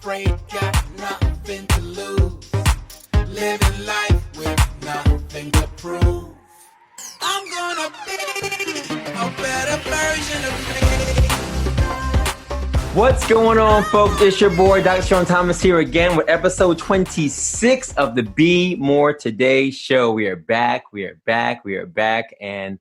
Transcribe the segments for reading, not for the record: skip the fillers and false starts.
afraid, got nothing to lose. Living life with nothing to prove. I'm gonna be a better version of me. What's going on, folks? It's your boy, Dr. Sean Thomas, here again with episode 26 of the Be More Today show. We are back, and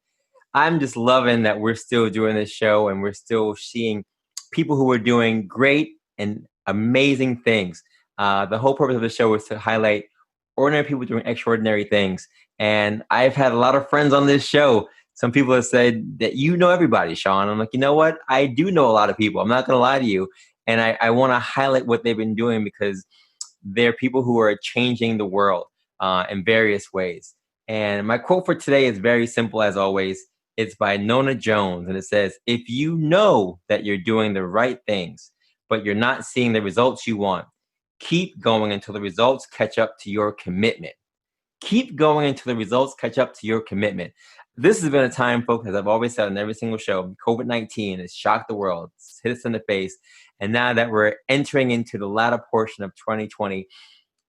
I'm just loving that we're still doing this show and we're still seeing people who are doing great and amazing things. The whole purpose of the show is to highlight ordinary people doing extraordinary things. And I've had a lot of friends on this show. Some people have said that you know everybody, Sean. I'm like, you know what? I do know a lot of people. I'm not going to lie to you. And I want to highlight what they've been doing because they're people who are changing the world in various ways. And my quote for today is very simple as always. It's by Nona Jones. And it says, if you know that you're doing the right things, but you're not seeing the results you want, keep going until the results catch up to your commitment. Keep going until the results catch up to your commitment. This has been a time, folks, as I've always said on every single show, COVID-19 has shocked the world, it's hit us in the face. And now that we're entering into the latter portion of 2020,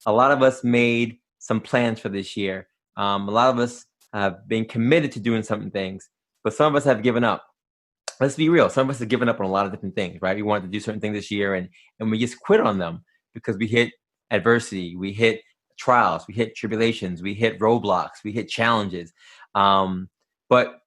a lot of us made some plans for this year. A lot of us have been committed to doing certain things, but some of us have given up. Let's be real. Some of us have given up on a lot of different things, right? We wanted to do certain things this year and we just quit on them because we hit adversity, we hit trials, we hit tribulations, we hit roadblocks, we hit challenges. But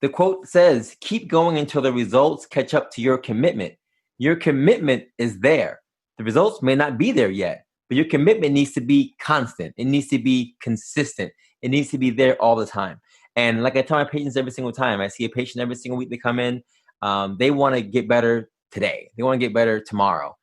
the quote says, keep going until the results catch up to your commitment. Your commitment is there. The results may not be there yet, but your commitment needs to be constant. It needs to be consistent. It needs to be there all the time. And like I tell my patients every single time, I see a patient every single week they come in, they want to get better today. They want to get better tomorrow.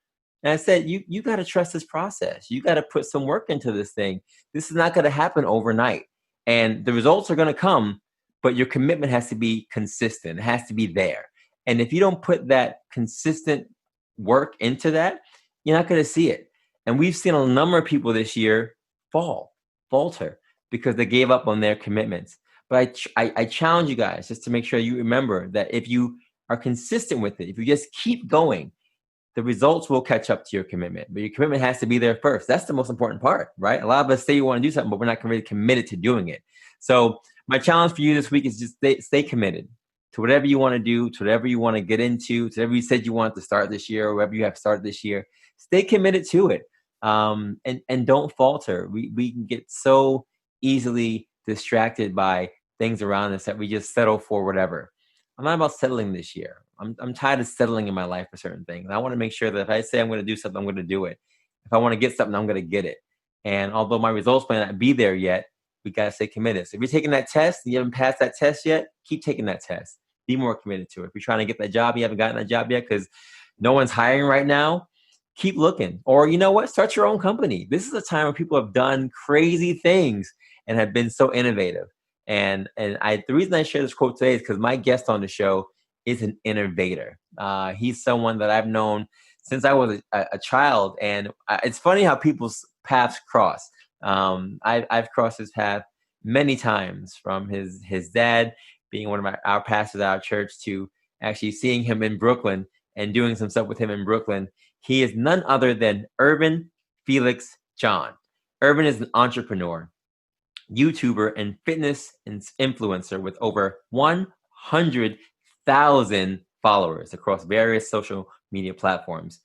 And I said, you got to trust this process. You got to put some work into this thing. This is not going to happen overnight. And the results are going to come, but your commitment has to be consistent. It has to be there. And if you don't put that consistent work into that, you're not going to see it. And we've seen a number of people this year falter, because they gave up on their commitments. But I challenge you guys just to make sure you remember that if you are consistent with it, if you just keep going, the results will catch up to your commitment. But your commitment has to be there first. That's the most important part, right? A lot of us say you want to do something, but we're not really committed to doing it. So my challenge for you this week is just stay committed to whatever you want to do, to whatever you want to get into, to whatever you said you wanted to start this year, or whatever you have started this year. Stay committed to it, and don't falter. We can get so easily distracted by things around us that we just settle for whatever. I'm not about settling this year. I'm tired of settling in my life for certain things. I want to make sure that if I say I'm going to do something, I'm going to do it. If I want to get something, I'm going to get it. And although my results may not be there yet, we got to stay committed. So if you're taking that test and you haven't passed that test yet, keep taking that test. Be more committed to it. If you're trying to get that job, you haven't gotten that job yet because no one's hiring right now, keep looking. Or you know what? Start your own company. This is a time where people have done crazy things and have been so innovative. And the reason I share this quote today is because my guest on the show is an innovator. He's someone that I've known since I was a child. And it's funny how people's paths cross. I've crossed his path many times, from his dad being one of our pastors at our church to actually seeing him in Brooklyn and doing some stuff with him in Brooklyn. He is none other than Irvin Felix John. Irvin is an entrepreneur, YouTuber, and fitness influencer with over 100,000 followers across various social media platforms.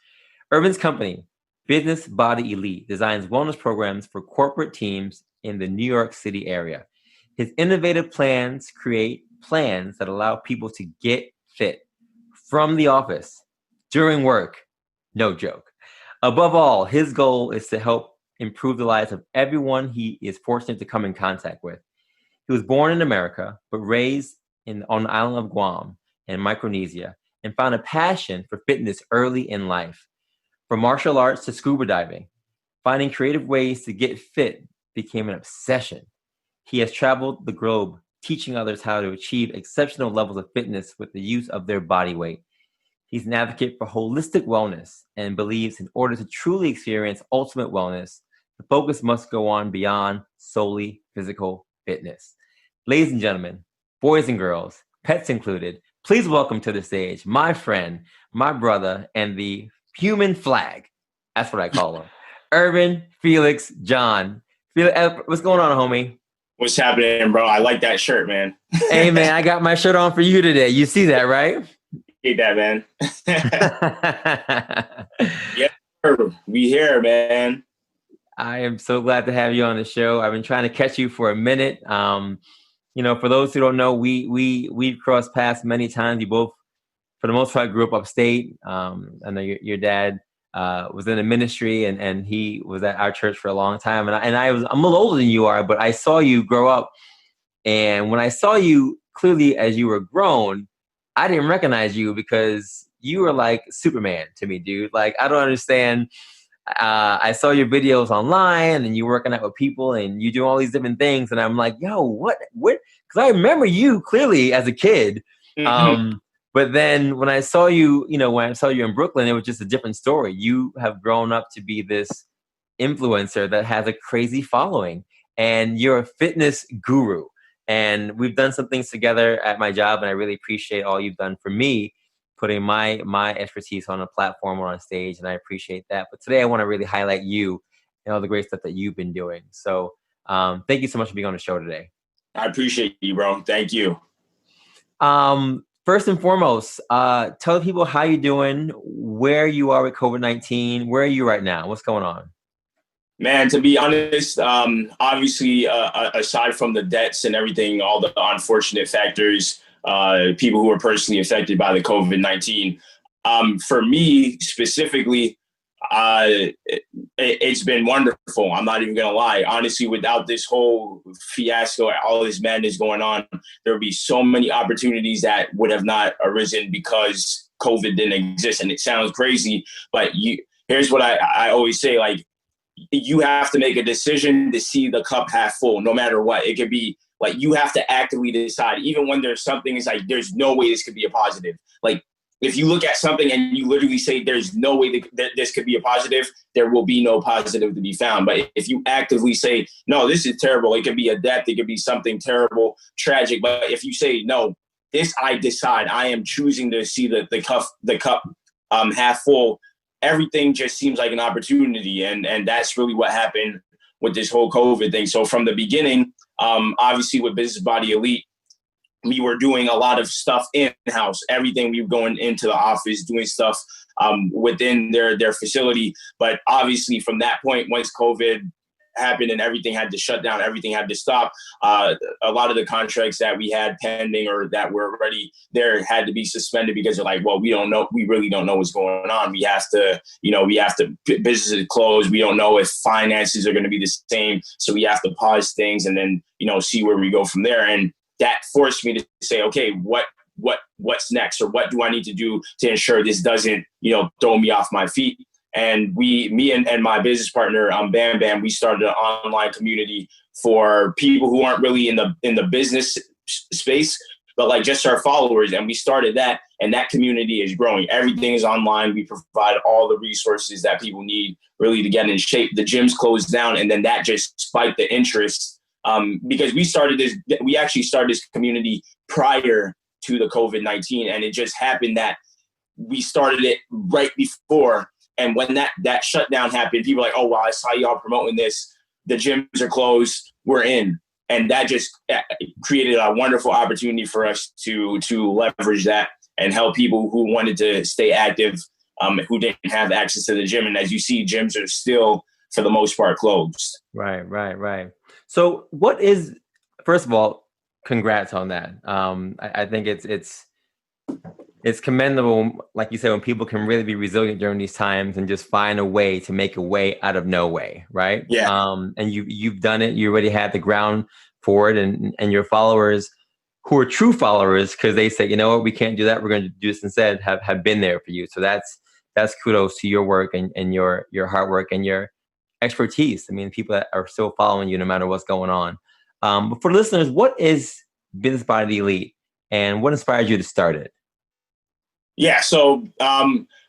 Irvin's company, Business Body Elite, designs wellness programs for corporate teams in the New York City area. His innovative plans create plans that allow people to get fit from the office, during work, no joke. Above all, his goal is to help improve the lives of everyone he is fortunate to come in contact with. He was born in America, but raised on the island of Guam in Micronesia, and found a passion for fitness early in life. From martial arts to scuba diving, finding creative ways to get fit became an obsession. He has traveled the globe teaching others how to achieve exceptional levels of fitness with the use of their body weight. He's an advocate for holistic wellness and believes in order to truly experience ultimate wellness, the focus must go on beyond solely physical fitness. Ladies and gentlemen, boys and girls, pets included, please welcome to the stage my friend, my brother, and the human flag, That's what I call him. Irvin Felix John. What's going on, homie? What's happening, bro? I like that shirt, man. Hey, man, I got my shirt on for you today. You see that, right? Hate that, man. Yeah, we here, man. I am so glad to have you on the show. I've been trying to catch you for a minute. For those who don't know, we've crossed paths many times. You both, for the most part, grew up upstate. I know your dad was in the ministry, and he was at our church for a long time. I'm a little older than you are, but I saw you grow up. And when I saw you clearly as you were grown, I didn't recognize you because you were like Superman to me, dude. Like, I don't understand. I saw your videos online and you working out with people and you do all these different things. And I'm like, yo, what? Because I remember you clearly as a kid. Mm-hmm. But then when I saw you, when I saw you in Brooklyn, it was just a different story. You have grown up to be this influencer that has a crazy following, and you're a fitness guru. And we've done some things together at my job, and I really appreciate all you've done for me, putting my expertise on a platform or on stage, and I appreciate that. But today I want to really highlight you and all the great stuff that you've been doing. So thank you so much for being on the show today. I appreciate you, bro. Thank you. First and foremost, tell people how you're doing, where you are with COVID-19. Where are you right now? What's going on? Man, to be honest, obviously, aside from the deaths and everything, all the unfortunate factors, people who were personally affected by the COVID-19, for me specifically, it's been wonderful. I'm not even going to lie. Honestly, without this whole fiasco, all this madness going on, there would be so many opportunities that would have not arisen because COVID didn't exist. And it sounds crazy, but here's what I always say, like, you have to make a decision to see the cup half full, no matter what. It could be like, you have to actively decide, even when there's something, it's like, there's no way this could be a positive. Like, if you look at something and you literally say there's no way that this could be a positive, there will be no positive to be found. But if you actively say, no, this is terrible, it could be a death, it could be something terrible, tragic. But if you say, no, this I decide, I am choosing to see the cup half full, everything just seems like an opportunity. And that's really what happened with this whole COVID thing. So from the beginning, obviously with Business Body Elite, we were doing a lot of stuff in-house, everything. We were going into the office, doing stuff within their facility. But obviously from that point, once COVID happened and everything had to shut down, everything had to stop, a lot of the contracts that we had pending or that were already there had to be suspended because they're like, well, we really don't know what's going on. We have to, businesses closed. We don't know if finances are going to be the same. So we have to pause things and then, see where we go from there. And that forced me to say, okay, what's next, or what do I need to do to ensure this doesn't, throw me off my feet? And me and my business partner, Bam Bam, we started an online community for people who aren't really in the business space, but like just our followers. And we started that, and that community is growing. Everything is online. We provide all the resources that people need really to get in shape. The gyms closed down, and then that just spiked the interest. Because we actually started this community prior to the COVID-19, and it just happened that we started it right before. And when that shutdown happened, people were like, oh, wow, I saw y'all promoting this. The gyms are closed. We're in. And that just created a wonderful opportunity for us to leverage that and help people who wanted to stay active, who didn't have access to the gym. And as you see, gyms are still, for the most part, closed. Right. So first of all, congrats on that. I think it's commendable, like you said, when people can really be resilient during these times and just find a way to make a way out of no way, right? Yeah. And you've done it. You already had the ground for it, and your followers, who are true followers, because they say, you know what, we can't do that, we're going to do this instead, have been there for you. So that's kudos to your work and your hard work and your expertise. I mean, people that are still following you no matter what's going on. But for listeners, what is Business Body Elite, and what inspired you to start it? Yeah, so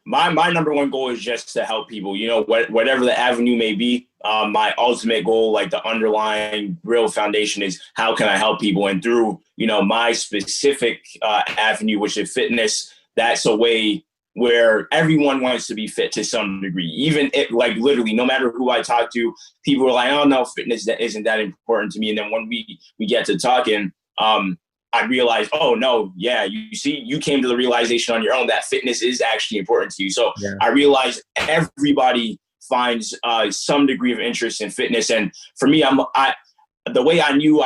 my number one goal is just to help people, whatever the avenue may be. My ultimate goal, like the underlying real foundation, is how can I help people? And through, my specific avenue, which is fitness, that's a way where everyone wants to be fit to some degree. Even it, like literally, no matter who I talk to, people are like, "Oh no, fitness that isn't that important to me." And then when we get to talking, I realized, oh no, yeah, you see, you came to the realization on your own that fitness is actually important to you. So yeah. I realized everybody finds some degree of interest in fitness, and for me, the way I knew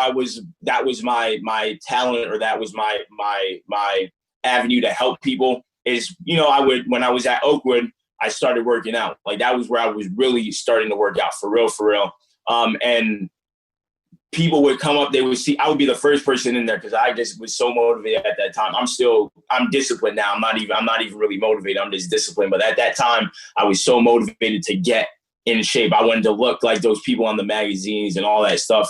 that was my talent, or that was my avenue to help people is, you know, when I was at Oakwood, I started working out. Like that was where I was really starting to work out for real. And people would come up, they would see, I would be the first person in there because I just was so motivated at that time. I'm disciplined now. I'm not even really motivated. I'm just disciplined. But at that time, I was so motivated to get in shape. I wanted to look like those people on the magazines and all that stuff.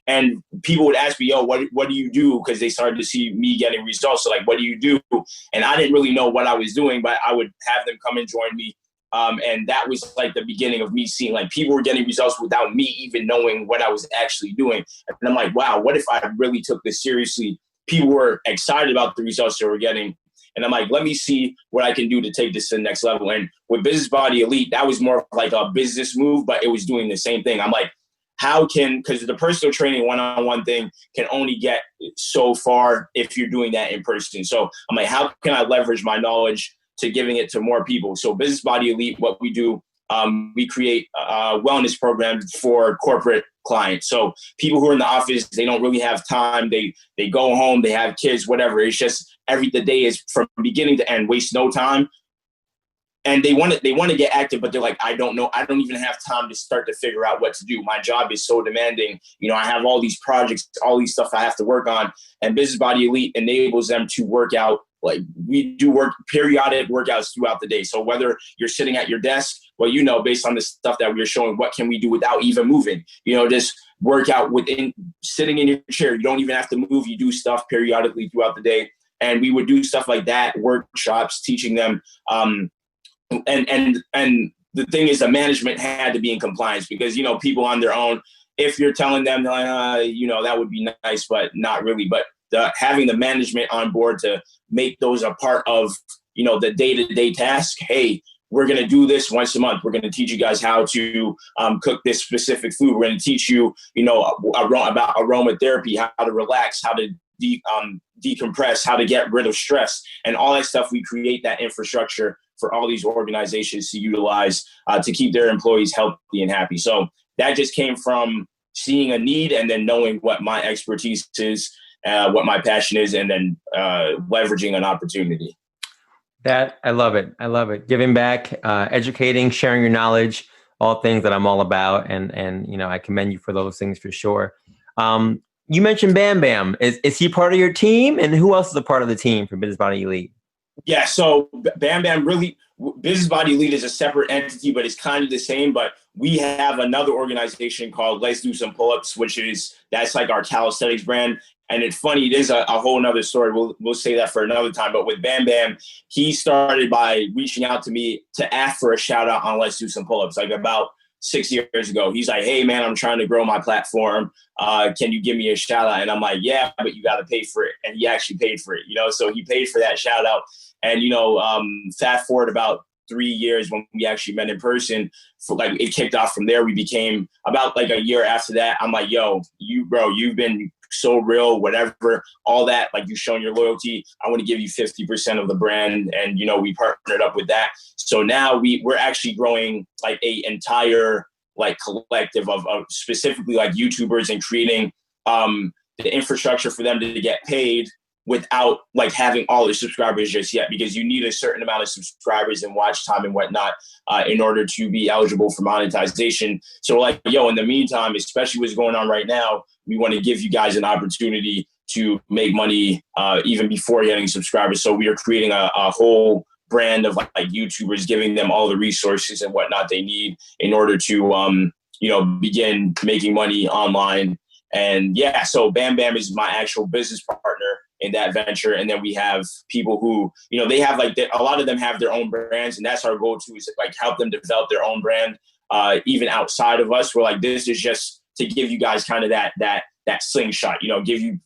And people would ask me, yo, what do you do? Because they started to see me getting results. So like, what do you do? And I didn't really know what I was doing, but I would have them come and join me. And that was like the beginning of me seeing like people were getting results without me even knowing what I was actually doing. And I'm like, wow, what if I really took this seriously? People were excited about the results they were getting. And I'm like, let me see what I can do to take this to the next level. And with Business Body Elite, that was more like a business move, but it was doing the same thing. I'm like, because the personal training one-on-one thing can only get so far if you're doing that in person. So I'm like, how can I leverage my knowledge to giving it to more people? So Business Body Elite, what we do, we create wellness programs for corporate clients. So people who are in the office, they don't really have time. They go home, they have kids, whatever. It's just the day is from beginning to end, waste no time. And they want to get active, but they're like, I don't know. I don't even have time to start to figure out what to do. My job is so demanding. You know, I have all these projects, all these stuff I have to work on. And Business Body Elite enables them to work out. Like we do periodic workouts throughout the day. So whether you're sitting at your desk, well, you know, based on the stuff that we're showing, what can we do without even moving? You know, just work out within sitting in your chair. You don't even have to move. You do stuff periodically throughout the day. And we would do stuff like that, workshops, teaching them. And the thing is, the management had to be in compliance because, you know, people on their own, if you're telling them, you know, that would be nice, but not really. But having the management on board to make those a part of, you know, the day-to-day task. Hey, we're going to do this once a month. We're going to teach you guys how to cook this specific food. We're going to teach you, you know, about aromatherapy, how to relax, how to decompress, how to get rid of stress, and all that stuff. We create that infrastructure for all these organizations to utilize to keep their employees healthy and happy. So that just came from seeing a need and then knowing what my expertise is, what my passion is, and then leveraging an opportunity. That I love it. I love it. Giving back, educating, sharing your knowledge, all things that I'm all about. And you know, I commend you for those things for sure. You mentioned Bam Bam. Is he part of your team? And who else is a part of the team for Business Body Elite? Yeah, so Bam Bam really, Business Body Elite is a separate entity, but it's kind of the same. But we have another organization called Let's Do Some Pull-Ups, that's like our calisthenics brand. And it's funny, it is a whole nother story. We'll say that for another time. But with Bam Bam, he started by reaching out to me to ask for a shout out on Let's Do Some Pull-Ups, like about 6 years ago. He's like, hey man, I'm trying to grow my platform. Can you give me a shout out? And I'm like, yeah, but you got to pay for it. And he actually paid for it, you know? So he paid for that shout out. And, you know, fast forward about 3 years when we actually met in person, it kicked off from there. We became about like a year after that. I'm like, yo, you've been so real, whatever, all that, like you've shown your loyalty. I want to give you 50% of the brand. And, you know, we partnered up with that. So now we're actually growing like a entire like collective of specifically like YouTubers and creating the infrastructure for them to get paid without like having all the subscribers just yet, because you need a certain amount of subscribers and watch time and whatnot in order to be eligible for monetization. So like, yo, in the meantime, especially what's going on right now, we want to give you guys an opportunity to make money even before getting subscribers. So we are creating a whole brand of like YouTubers, giving them all the resources and whatnot they need in order to, you know, begin making money online. And yeah, so Bam Bam is my actual business partner in that venture. And then we have people who, you know, they have like, a lot of them have their own brands, and that's our goal too, is like help them develop their own brand, even outside of us. We're like, this is just to give you guys kind of that that slingshot, give you,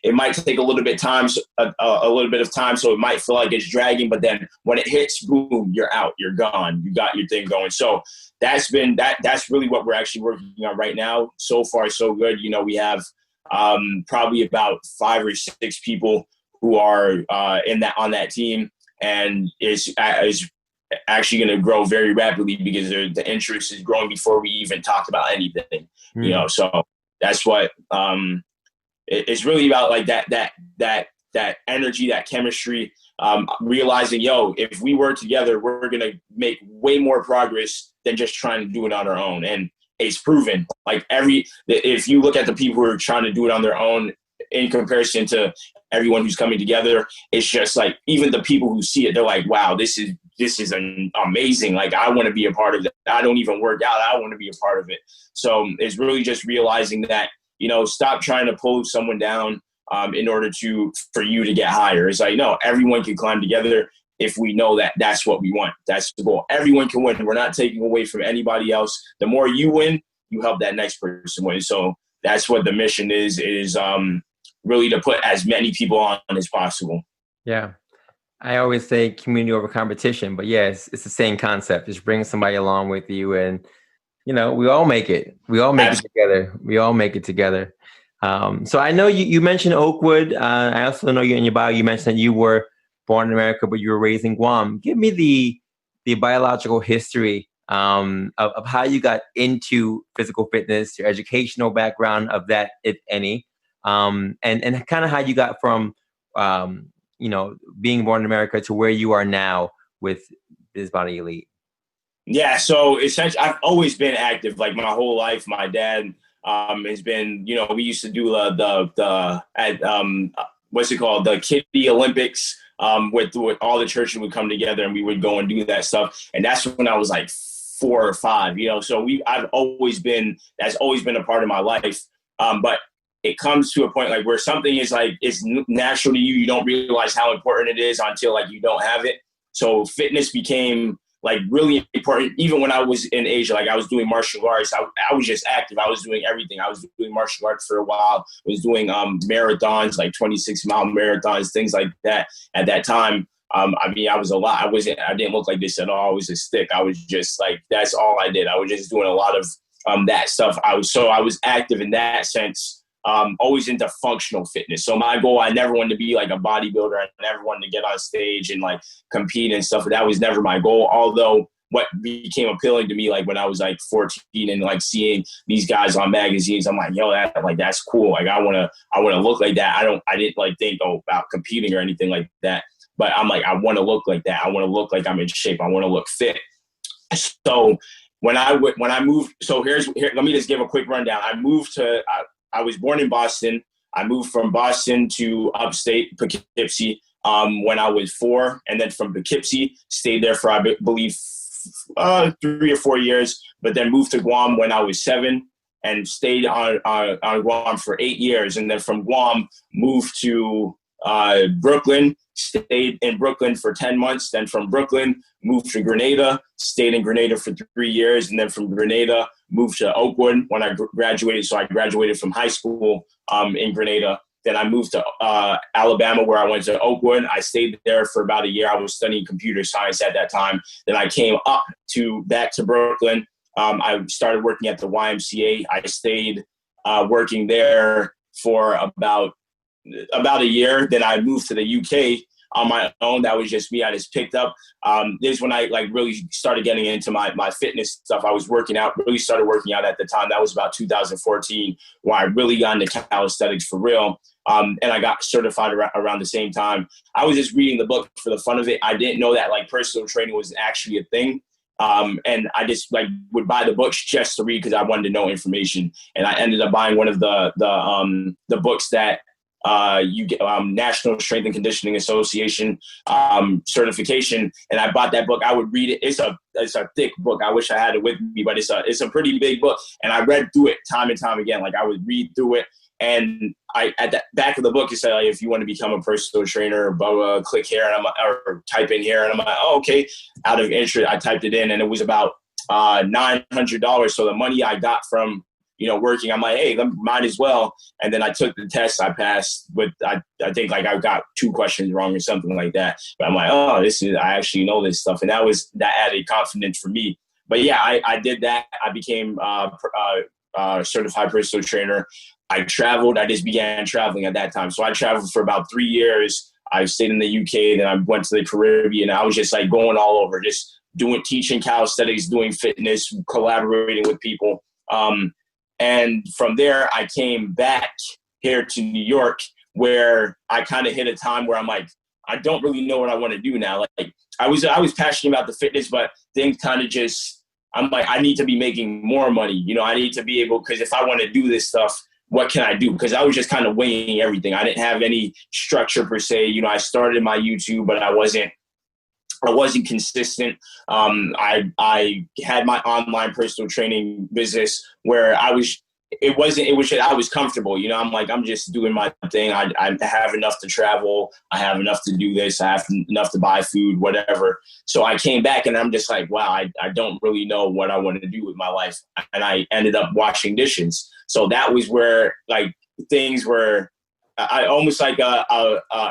it might take a little bit a little bit of time. So it might feel like it's dragging, but then when it hits, boom, you're out, you're gone. You got your thing going. So that's really what we're actually working on right now. So far, so good. We have probably about 5 or 6 people who are on that team, and is actually going to grow very rapidly because the interest is growing before we even talk about anything. So that's what it's really about, like that energy, that chemistry, realizing, if we work together, we're going to make way more progress than just trying to do it on our own. And it's proven. Like if you look at the people who are trying to do it on their own in comparison to everyone who's coming together, it's just like, even the people who see it, they're like, wow, this is amazing. Like, I want to be a part of that. I don't even work out. I want to be a part of it. So it's really just realizing that, stop trying to pull someone down in order for you to get higher. It's like, no, everyone can climb together if we know that that's what we want. That's the goal. Everyone can win. We're not taking away from anybody else. The more you win, you help that next person win. So that's what the mission is really to put as many people on as possible. Yeah. I always say community over competition, but yes, it's the same concept. Just bring somebody along with you, and we all make it. We all make it together. We all make it together. So I know you mentioned Oakwood. I also know you in your bio, you mentioned that you were born in America, but you were raised in Guam. Give me the biological history of how you got into physical fitness, your educational background of that, if any, and kind of how you got from being born in America to where you are now with Biz Body Elite. Yeah, so essentially, I've always been active, like my whole life. My dad has been, we used to do the what's it called, the Kiddie Olympics, with all the churches would come together and we would go and do that stuff. And that's when I was like 4 or 5, So that's always been a part of my life. But it comes to a point like where something is like, it's natural to you. You don't realize how important it is until like you don't have it. So fitness became like really important. Even when I was in Asia, like I was doing martial arts, I was just active. I was doing everything. I was doing martial arts for a while. I was doing marathons, like 26-mile marathons, things like that. At that time, I was a lot. I didn't look like this at all. I was a stick. I was just like, that's all I did. I was just doing a lot of that stuff. I was active in that sense. Always into functional fitness. So my goal, I never wanted to be like a bodybuilder. I never wanted to get on stage and like compete and stuff. That was never my goal. Although what became appealing to me, like when I was like 14 and like seeing these guys on magazines, I'm like, yo, that's cool. Like I want to look like that. I didn't like think about competing or anything like that. But I'm like, I want to look like that. I want to look like I'm in shape. I want to look fit. So when I moved, so here, let me just give a quick rundown. I was born in Boston. I moved from Boston to upstate Poughkeepsie when I was 4. And then from Poughkeepsie, stayed there for, I believe, 3 or 4 years, but then moved to Guam when I was 7 and stayed on Guam for 8 years. And then from Guam, moved to Brooklyn, stayed in Brooklyn for 10 months. Then from Brooklyn, moved to Grenada, stayed in Grenada for 3 years. And then from Grenada, moved to Oakwood when I graduated. So I graduated from high school in Grenada. Then I moved to Alabama, where I went to Oakwood. I stayed there for about a year. I was studying computer science at that time. Then I came back to Brooklyn. I started working at the YMCA. I stayed working there for about a year. Then I moved to the UK on my own. That was just me. I just picked up. This is when I like really started getting into my fitness stuff. I was really started working out at the time. That was about 2014, where I really got into calisthenics for real. And I got certified around the same time. I was just reading the book for the fun of it. I didn't know that like personal training was actually a thing. And I just like would buy the books just to read because I wanted to know information. And I ended up buying one of the books that you get National Strength and Conditioning Association certification, and I bought that book. I would read it. It's a thick book. I wish I had it with me, but it's a pretty big book, and I read through it time and time again. Like I would read through it, and at the back of the book it said like, if you want to become a personal trainer, blah, blah, click here, and or type in here, and I'm like, oh, okay. Out of interest, I typed it in, and it was about $900. So the money I got from working. I'm like, hey, might as well. And then I took the test. I passed, but I think like I got 2 questions wrong or something like that. But I'm like, oh, I actually know this stuff. And that added confidence for me. But yeah, I did that. I became certified personal trainer. I traveled. I just began traveling at that time. So I traveled for about 3 years. I stayed in the UK, then I went to the Caribbean. I was just like going all over, just teaching calisthenics, doing fitness, collaborating with people. And from there, I came back here to New York, where I kind of hit a time where I'm like, I don't really know what I want to do now. Like I was passionate about the fitness, but things kind of just, I'm like, I need to be making more money. I need to be able, because if I want to do this stuff, what can I do? Because I was just kind of winging everything. I didn't have any structure per se. I started my YouTube, but I wasn't consistent. I had my online personal training business where I was comfortable. I'm like, I'm just doing my thing. I have enough to travel. I have enough to do this. I have enough to buy food, whatever. So I came back and I'm just like, wow, I don't really know what I want to do with my life. And I ended up washing dishes. So that was where like things were, I almost like a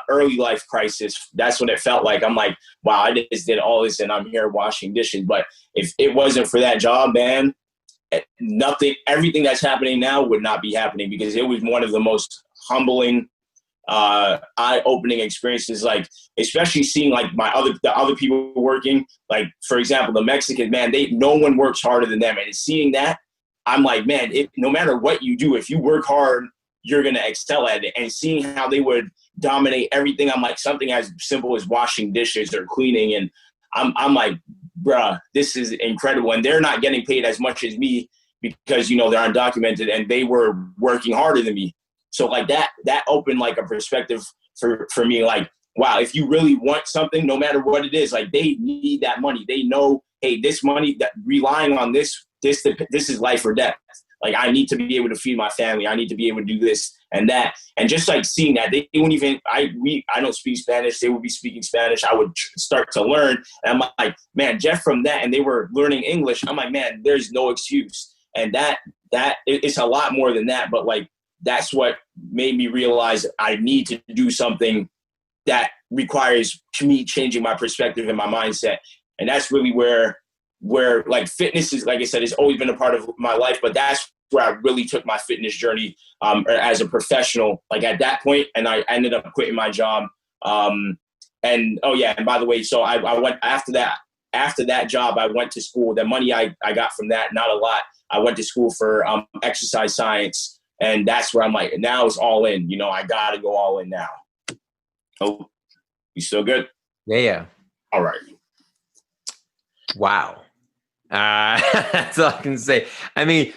early life crisis. That's what it felt like. I'm like, wow, I just did all this and I'm here washing dishes. But if it wasn't for that job, man, everything that's happening now would not be happening, because it was one of the most humbling, eye-opening experiences. Like, especially seeing like the other people working, like for example, the Mexicans, man, no one works harder than them. And seeing that, I'm like, man, no matter what you do, if you work hard, you're going to excel at it. And seeing how they would dominate everything, I'm like, something as simple as washing dishes or cleaning. And I'm like, bruh, this is incredible. And they're not getting paid as much as me because, they're undocumented and they were working harder than me. So like that opened like a perspective for me, like, wow, if you really want something, no matter what it is, like they need that money. They know, hey, this money, that relying on this is life or death. Like, I need to be able to feed my family. I need to be able to do this and that. And just like seeing that, they wouldn't even, I don't speak Spanish. They would be speaking Spanish. I would start to learn. And I'm like, man, just from that, and they were learning English. I'm like, man, there's no excuse. And that it's a lot more than that. But like, that's what made me realize I need to do something that requires me changing my perspective and my mindset. And that's really where like fitness is, like I said, it's always been a part of my life, but that's where I really took my fitness journey as a professional, like at that point. And I ended up quitting my job. And by the way, so I went after that job, I went to school. The money I got from that, not a lot. I went to school for exercise science. And that's where I'm like, now it's all in, I got to go all in now. Oh, you still good? Yeah. All right. Wow. That's all I can say. I mean,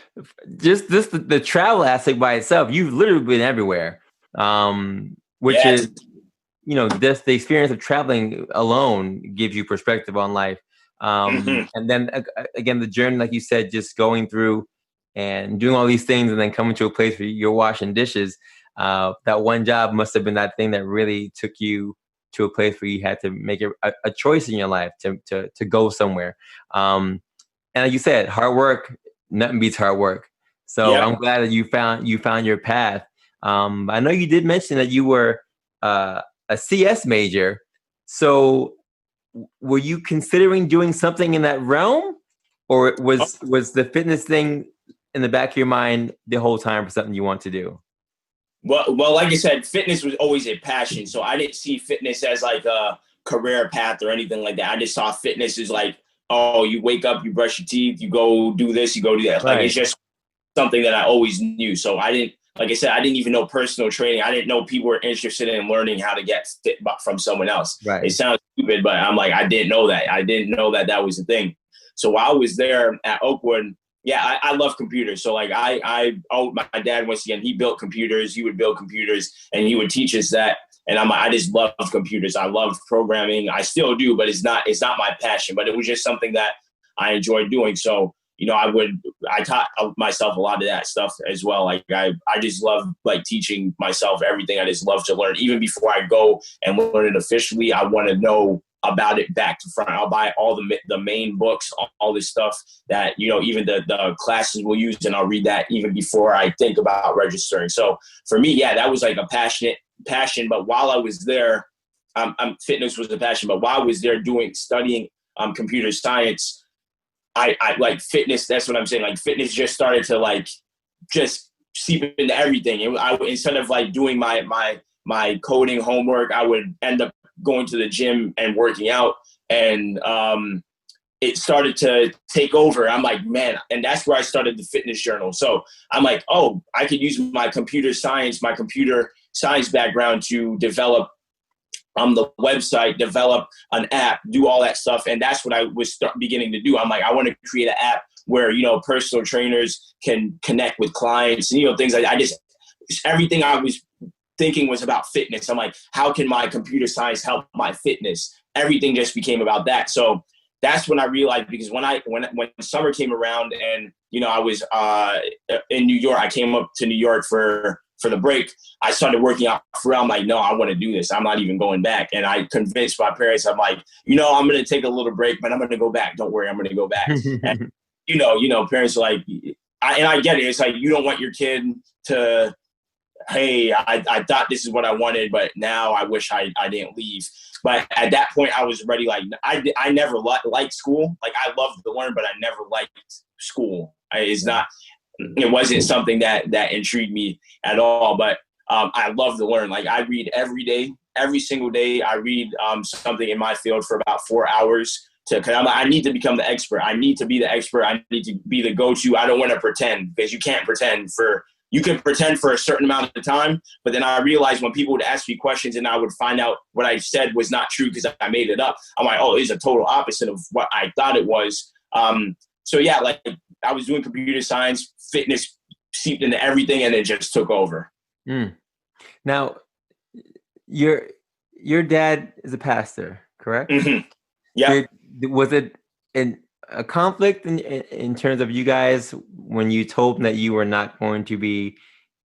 just the travel aspect by itself, you've literally been everywhere, which is, just the experience of traveling alone gives you perspective on life. And then again, the journey, like you said, just going through and doing all these things and then coming to a place where you're washing dishes. That one job must have been that thing that really took you to a place where you had to make a choice in your life to go somewhere. And like you said, hard work, nothing beats hard work. So yeah. I'm glad that you found your path. I know you did mention that you were a CS major. So were you considering doing something in that realm, or was the fitness thing in the back of your mind the whole time for something you want to do? Well, like I said, fitness was always a passion. So I didn't see fitness as like a career path or anything like that. I just saw fitness as like, oh, you wake up, you brush your teeth, you go do this, you go do that. Right. Like, it's just something that I always knew. So I didn't, like I said, I didn't even know personal training. I didn't know people were interested in learning how to get fit from someone else. Right. It sounds stupid, but I'm like, I didn't know that. I didn't know that was the thing. So while I was there at Oakwood, I love computers. So like my dad, once again, he built computers. He would build computers and he would teach us that. And I just love computers. I love programming. I still do, but it's not my passion, but it was just something that I enjoyed doing. So, I taught myself a lot of that stuff as well. Like I just love like teaching myself everything. I just love to learn. Even before I go and learn it officially, I want to know about it back to front. I'll buy all the main books, all this stuff that, you know, even the classes will use, and I'll read that even before I think about registering. So for me, yeah, that was like a passion. But while I was there, fitness was a passion. But while I was there studying computer science, I like fitness. That's what I'm saying. Like fitness just started to like just seep into everything. Instead of like doing my coding homework, I would end up going to the gym and working out, and it started to take over. I'm like, man, and that's where I started the fitness journal. So I'm like, oh, I could use my computer science background to develop the website, develop an app, do all that stuff. And that's what I was beginning to do. I'm like, I want to create an app where, you know, personal trainers can connect with clients and, you know, things like everything I was thinking was about fitness. I'm like, how can my computer science help my fitness? Everything just became about that. So that's when I realized, because when summer came around and, you know, I was in New York, I came up to New York for the break, I started working out for real. I'm like, no, I want to do this. I'm not even going back. And I convinced my parents, I'm like, you know, I'm going to take a little break, but I'm going to go back. Don't worry, I'm going to go back. And, you know, parents are like, I get it. It's like, you don't want your kid to, hey, I thought this is what I wanted, but now I wish I didn't leave. But at that point, I was ready. Like, I never liked school. Like, I loved to learn, but I never liked school. It wasn't something that intrigued me at all. But I love to learn. Like, I read every day, every single day. I read something in my field for about 4 hours. Because I need to become the expert. I need to be the expert. I need to be the go-to. I don't want to pretend, because you can't pretend for. You can pretend for a certain amount of time, but then I realized when people would ask me questions and I would find out what I said was not true because I made it up, I'm like, oh, it's a total opposite of what I thought it was. So yeah, like I was doing computer science, fitness seeped into everything, and it just took over. Now, your dad is a pastor, correct? Mm-hmm. Yeah. Was it a conflict in terms of you guys when you told them that you were not going to be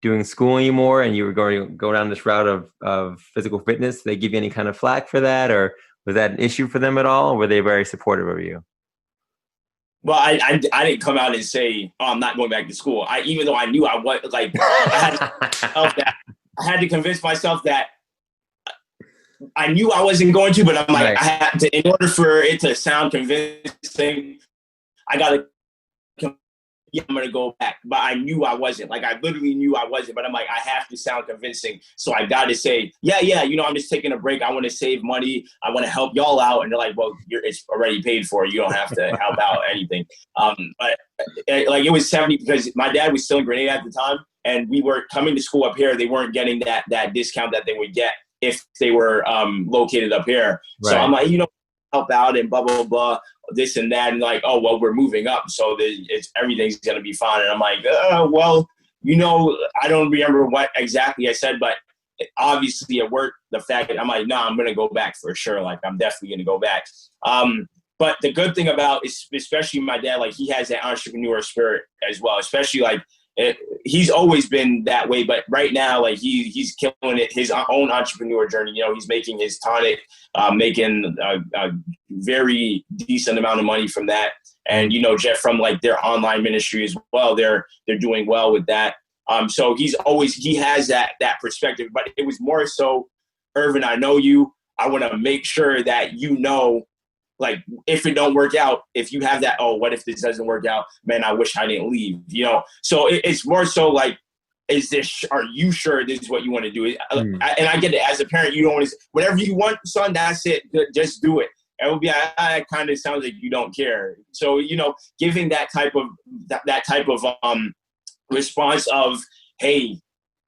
doing school anymore and you were going to go down this route of physical fitness? Did they give you any kind of flack for that, or was that an issue for them at all? Or were they very supportive of you? Well, I didn't come out and say, oh, I'm not going back to school. Even though I knew I was, like, I had to convince myself that I knew I wasn't going to, but I'm like, right. I had to, in order for it to sound convincing, I got to, yeah, I'm going to go back. But I knew I wasn't. Like, I literally knew I wasn't. But I'm like, I have to sound convincing. So I got to say, yeah, you know, I'm just taking a break. I want to save money. I want to help y'all out. And they're like, well, it's already paid for. You don't have to help out anything. But like, it was 70 because my dad was still in Grenada at the time. And we were coming to school up here. They weren't getting that discount that they would get if they were located up here. Right. So I'm like, you know, help out and blah, blah, blah, this and that. And like, oh, well, we're moving up. So everything's going to be fine. And I'm like, well, you know, I don't remember what exactly I said, but obviously it worked. The fact that I'm like, no, I'm going to go back for sure. Like, I'm definitely going to go back. But the good thing about, especially my dad, like, he has that entrepreneur spirit as well, especially like, he's always been that way, but right now, like he's killing it. His own entrepreneur journey. You know, he's making his tonic, making a very decent amount of money from that. And you know, Jeff, from like their online ministry as well, they're doing well with that. So he has that perspective. But it was more so, Irvin, I know you. I want to make sure that you know. Like, if it don't work out, if you have that, oh, what if this doesn't work out? Man, I wish I didn't leave, you know? So it's more so like, are you sure this is what you want to do? And I get it. As a parent, you don't want to, whatever you want, son, that's it. Just do it. It would be, it kind of sounds like you don't care. So, you know, giving that type of response of, hey,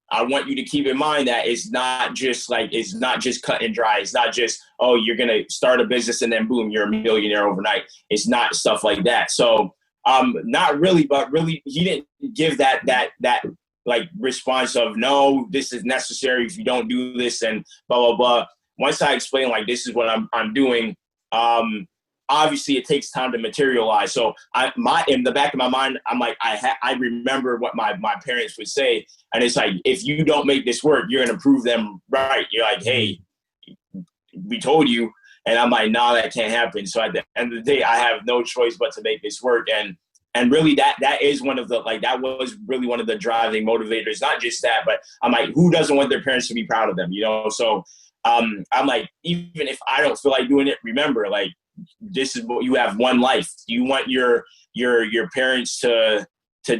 I want you to keep in mind that it's not just cut and dry. It's not just, oh, you're going to start a business and then boom, you're a millionaire overnight. It's not stuff like that. So not really, but really he didn't give that like response of, no, this is necessary. If you don't do this and blah, blah, blah. Once I explain, like, this is what I'm doing, obviously it takes time to materialize. So in the back of my mind, I'm like, I remember what my parents would say. And it's like, if you don't make this work, you're going to prove them right. You're like, hey, we told you. And I'm like, nah, that can't happen. So at the end of the day, I have no choice but to make this work. And really that is one of the, like, that was really one of the driving motivators. Not just that, but I'm like, who doesn't want their parents to be proud of them, you know? So I'm like, even if I don't feel like doing it, remember, like, this is what you have, one life. You want your parents to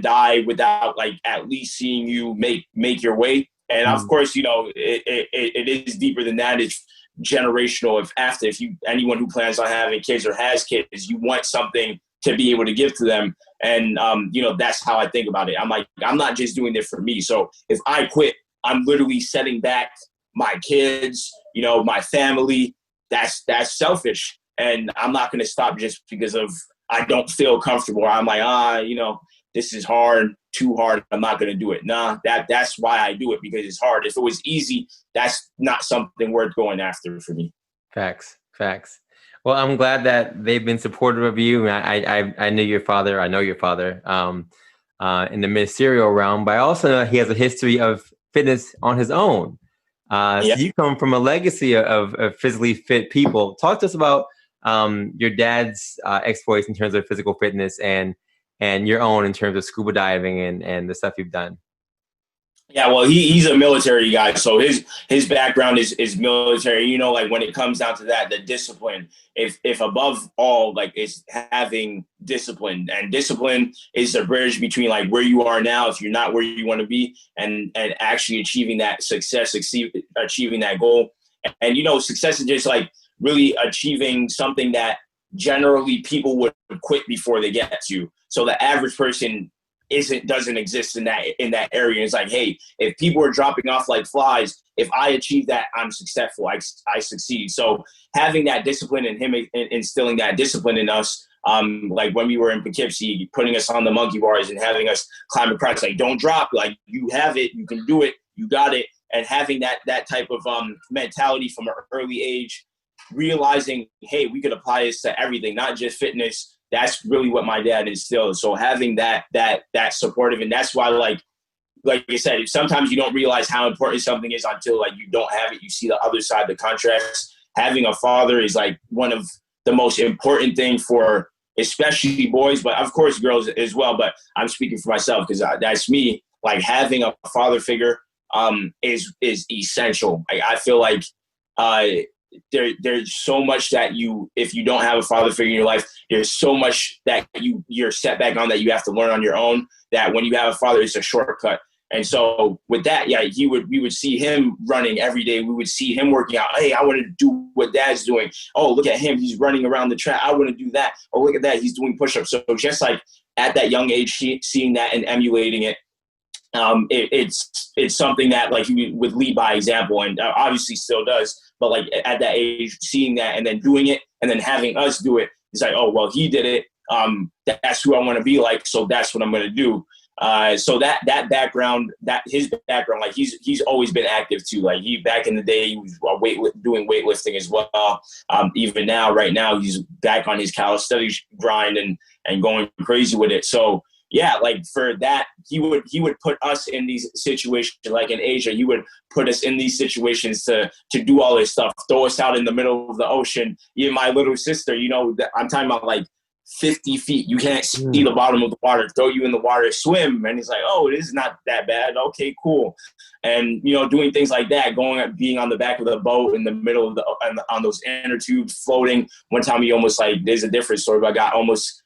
die without, like, at least seeing you make your way. And of course, you know, it is deeper than that. It's generational. If anyone who plans on having kids or has kids, you want something to be able to give to them. And you know, that's how I think about it. I'm like, I'm not just doing it for me. So if I quit, I'm literally setting back my kids, you know, my family. That's selfish. And I'm not going to stop just because of I don't feel comfortable. I'm like, you know, this is hard, too hard. I'm not going to do it. Nah, that's why I do it, because it's hard. If it was easy, that's not something worth going after for me. Facts. Well, I'm glad that they've been supportive of you. I knew your father. I know your father in the ministerial realm, but I also know he has a history of fitness on his own. So you come from a legacy of physically fit people. Talk to us about your dad's exploits in terms of physical fitness and your own in terms of scuba diving and the stuff you've done. Yeah, well, he's a military guy, so his background is military. You know, like, when it comes down to that, the discipline, if above all, like, it's having discipline, and discipline is the bridge between, like, where you are now, if you're not where you want to be, and actually achieving that success, achieving that goal. And you know, success is just, like, really achieving something that generally people would quit before they get to. So the average person doesn't exist in that area. It's like, hey, if people are dropping off like flies, if I achieve that, I'm successful. I succeed. So having that discipline, and him instilling that discipline in us, like when we were in Poughkeepsie, putting us on the monkey bars and having us climb across, like, don't drop, like, you have it, you can do it, you got it. And having that type of mentality from an early age, realizing, hey, we could apply this to everything, not just fitness. That's really what my dad instilled. So having that supportive, and that's why, like I said, sometimes you don't realize how important something is until, like, you don't have it. You see the other side, the contrast. Having a father is, like, one of the most important thing for especially boys, but of course girls as well. But I'm speaking for myself because that's me. Like, having a father figure is essential. I feel like there's so much that if you don't have a father figure in your life, there's so much that you're set back on that you have to learn on your own, that when you have a father, it's a shortcut. And so with that, yeah, we would see him running every day. We would see him working out. Hey, I want to do what dad's doing. Oh, look at him. He's running around the track. I want to do that. Oh, look at that. He's doing push-ups. So just like at that young age, seeing that and emulating it, it's something that, like, he would lead by example, and obviously still does. But, like, at that age, seeing that and then doing it and then having us do it, it's like, oh, well, he did it. That's who I want to be like. So that's what I'm going to do. So that background, his background, like, he's always been active too. Like, back in the day, he was doing weightlifting as well. Even now, right now, he's back on his calisthenics grind and going crazy with it. So yeah, like, for that, he would put us in these situations, like in Asia, he would put us in these situations to do all this stuff, throw us out in the middle of the ocean. Even my little sister, you know, I'm talking about, like, 50 feet. You can't see the bottom of the water, throw you in the water, swim. And he's like, oh, this is not that bad. Okay, cool. And, you know, doing things like that, being on the back of the boat in the middle of on those inner tubes, floating. One time he almost, like, there's a different story, but I got almost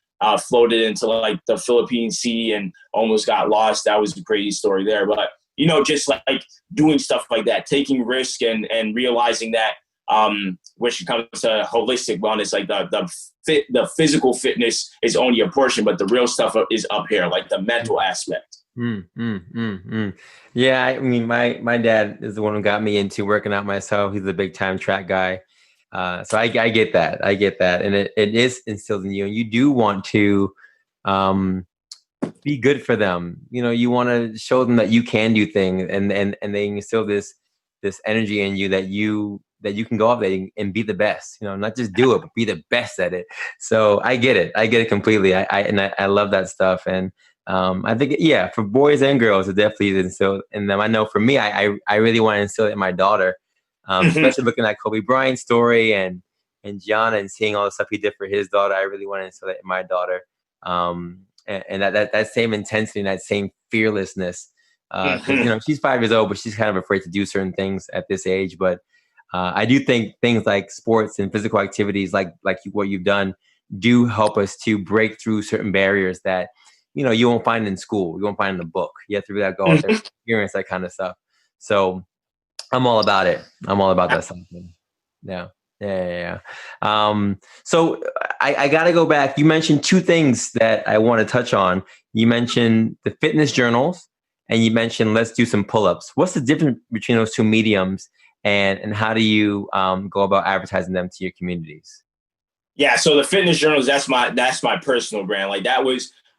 floated into, like, the Philippine Sea and almost got lost. That was a crazy story there. But, you know, just like doing stuff like that, taking risk and realizing that when it comes to holistic wellness, like the physical fitness is only a portion, but the real stuff is up here, like the mental aspect. Yeah, I mean, my dad is the one who got me into working out myself. He's a big time track guy. So I get that. And it is instilled in you, and you do want to be good for them. You know, you want to show them that you can do things, and they instill this energy in you that you can go out there and be the best. You know, not just do it, but be the best at it. So I get it completely. I love that stuff. And I think, yeah, for boys and girls, it definitely is instilled in them. I know for me, I really want to instill it in my daughter. Especially looking at Kobe Bryant's story and Gianna and seeing all the stuff he did for his daughter. I really want to instill that in my daughter. And that same intensity and that same fearlessness. Because she's 5 years old, but she's kind of afraid to do certain things at this age. But I do think things like sports and physical activities, like what you've done, do help us to break through certain barriers that you won't find in school, you won't find in a book. You have to really go out there and experience that kind of stuff. So I'm all about it. I'm all about that something. Yeah. So I got to go back. You mentioned two things that I want to touch on. You mentioned the fitness journals, and you mentioned let's do some pull-ups. What's the difference between those two mediums, and how do you go about advertising them to your communities? Yeah, so the fitness journals, that's my personal brand. Like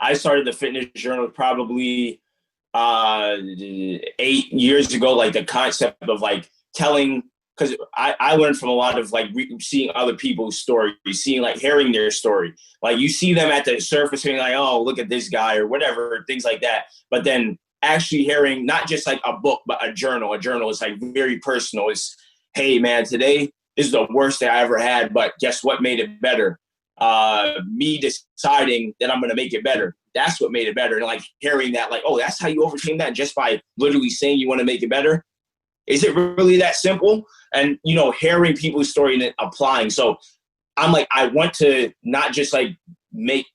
I started the fitness journal probably 8 years ago. Like the concept of like telling, because I learned from a lot of like seeing other people's stories, hearing their story. Like you see them at the surface being like, oh, look at this guy or whatever, things like that. But then actually hearing not just like a book, but a journal. A journal is like very personal. It's, hey man, today this is the worst day I ever had, but guess what made it better? Me deciding that I'm going to make it better. That's what made it better. And like hearing that, like, oh, that's how you overcame that just by literally saying you want to make it better. Is it really that simple? And, hearing people's story and then applying. So I'm like, I want to not just like make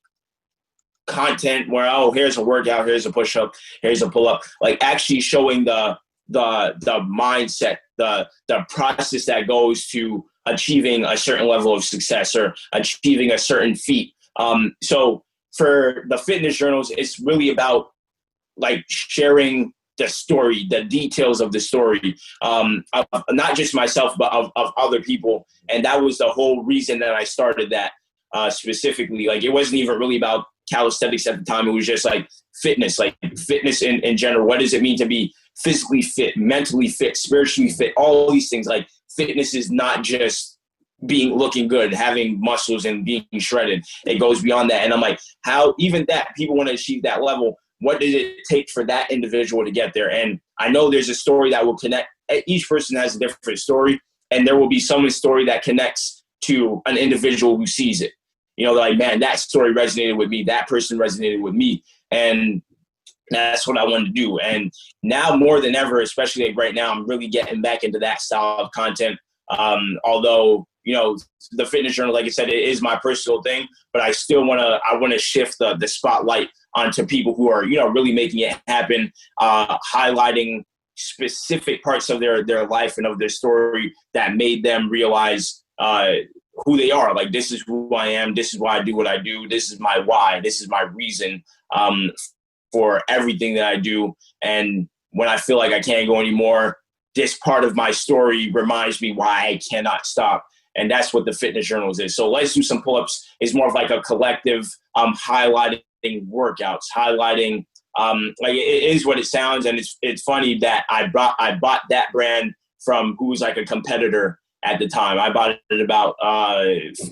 content where, oh, here's a workout, here's a push-up, here's a pull-up, like actually showing the mindset, the process that goes to achieving a certain level of success or achieving a certain feat. So for the fitness journals, it's really about like sharing the story, the details of the story, of not just myself, but of other people. And that was the whole reason that I started that specifically. Like it wasn't even really about calisthenics at the time. It was just like fitness in general. What does it mean to be physically fit, mentally fit, spiritually fit, all these things? Like fitness is not just looking good, having muscles and being shredded. It goes beyond that. And I'm like, how even that people want to achieve that level, what did it take for that individual to get there? And I know there's a story that will connect. Each person has a different story, and there will be someone's story that connects to an individual who sees it. They're like, man, that story resonated with me. That person resonated with me. And that's what I wanted to do. And now more than ever, especially like right now, I'm really getting back into that style of content. Although, the fitness journal, like I said, it is my personal thing, but I still want to shift the spotlight onto people who are, really making it happen, highlighting specific parts of their life and of their story that made them realize who they are. Like, this is who I am. This is why I do what I do. This is my why. This is my reason for everything that I do. And when I feel like I can't go anymore, this part of my story reminds me why I cannot stop. And that's what the fitness journals is. So let's do some pull-ups is more of like a collective highlighting workouts, highlighting like it is what it sounds. And it's funny that I bought that brand from who was like a competitor at the time. I bought it about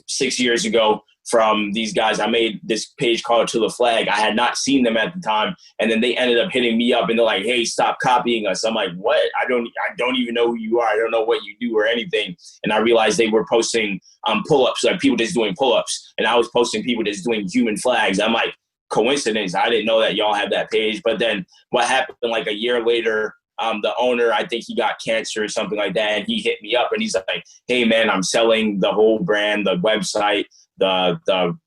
6 years ago from these guys. I made this page called To the Flag. I had not seen them at the time. And then they ended up hitting me up and they're like, hey, stop copying us. I'm like, what? I don't even know who you are. I don't know what you do or anything. And I realized they were posting pull-ups, like people just doing pull-ups. And I was posting people just doing human flags. I'm like, coincidence. I didn't know that y'all had that page. But then what happened like a year later, the owner, I think he got cancer or something like that. And he hit me up and he's like, hey man, I'm selling the whole brand, the website, the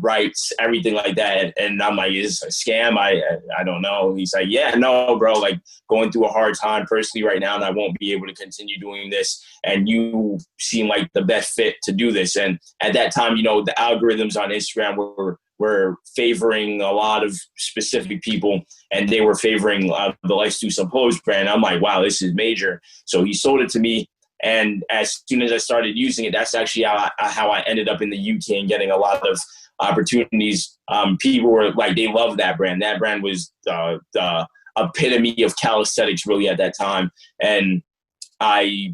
rights, everything like that. And I'm like, is this a scam? I don't know. He's like, yeah, no, bro, like going through a hard time personally right now, and I won't be able to continue doing this. And you seem like the best fit to do this. And at that time, the algorithms on Instagram were favoring a lot of specific people, and they were favoring the Let's Do Some Pull-ups brand. I'm like, wow, this is major. So he sold it to me. And as soon as I started using it, that's actually how I ended up in the UK and getting a lot of opportunities. People were like, they loved that brand. That brand was the epitome of calisthenics really at that time. And I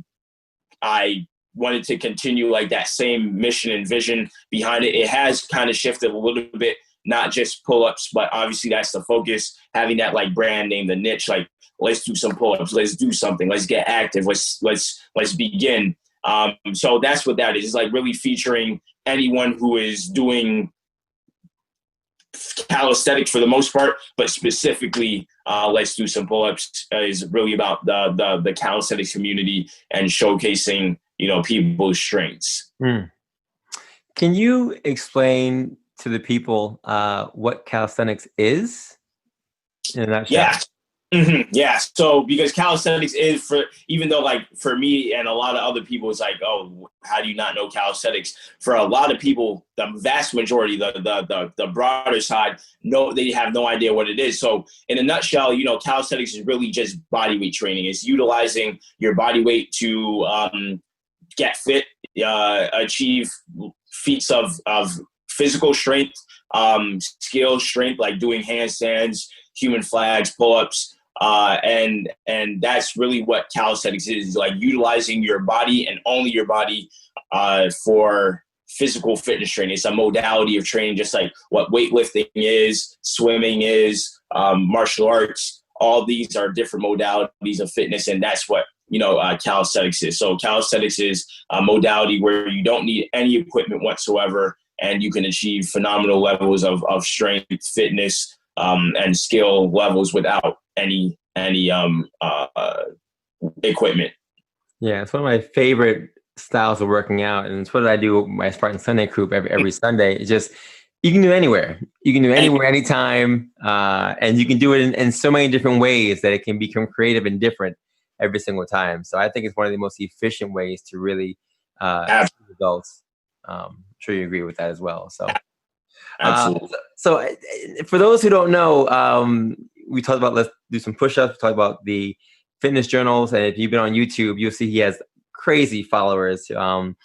wanted to continue like that same mission and vision behind it. It has kind of shifted a little bit, not just pull-ups, but obviously that's the focus, having that like brand name, the niche, like let's do some pull-ups, let's do something, let's get active, let's begin. So that's what that is. It's like really featuring anyone who is doing calisthenics for the most part, but specifically, let's do some pull-ups is really about the calisthenics community and showcasing, people's strengths. Can you explain to the people what calisthenics is in a nutshell? Yeah. Mm-hmm. Yeah. So because calisthenics is even though like for me and a lot of other people, it's like, oh, how do you not know calisthenics? For a lot of people, the vast majority, the broader side, they have no idea what it is. So in a nutshell, calisthenics is really just body weight training. It's utilizing your body weight to get fit, achieve feats of physical strength, skill strength, like doing handstands, human flags, pull-ups. And that's really what calisthenics is, like utilizing your body and only your body for physical fitness training. It's a modality of training, just like what weightlifting is, swimming is, martial arts. All these are different modalities of fitness, and that's what calisthenics is. So calisthenics is a modality where you don't need any equipment whatsoever, and you can achieve phenomenal levels of strength, fitness, and skill levels without any equipment. Yeah, it's one of my favorite styles of working out, and it's what I do with my Spartan Sunday group every Sunday. It's just you can do it anywhere. You can do it anywhere, anytime, and you can do it in so many different ways that it can become creative and different every single time. So I think it's one of the most efficient ways to really see results. I'm sure you agree with that as well. So. Absolutely. So for those who don't know, we talked about, let's do some push-ups. We talked about the fitness journals. And if you've been on YouTube, you'll see he has crazy followers. And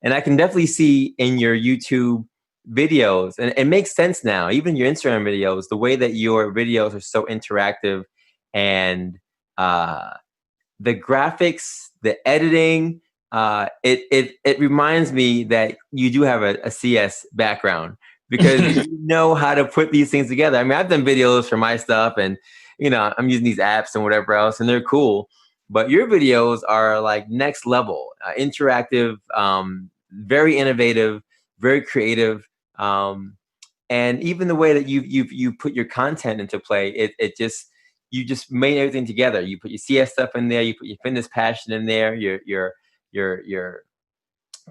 I can definitely see in your YouTube videos, and it makes sense now, even your Instagram videos, the way that your videos are so interactive and the graphics, the editing, it reminds me that you do have a CS background, because you know how to put these things together. I mean, I've done videos for my stuff, and I'm using these apps and whatever else, and they're cool. But your videos are like next level, interactive, very innovative, very creative, and even the way that you put your content into play, you just made everything together. You put your CS stuff in there, you put your fitness passion in there, your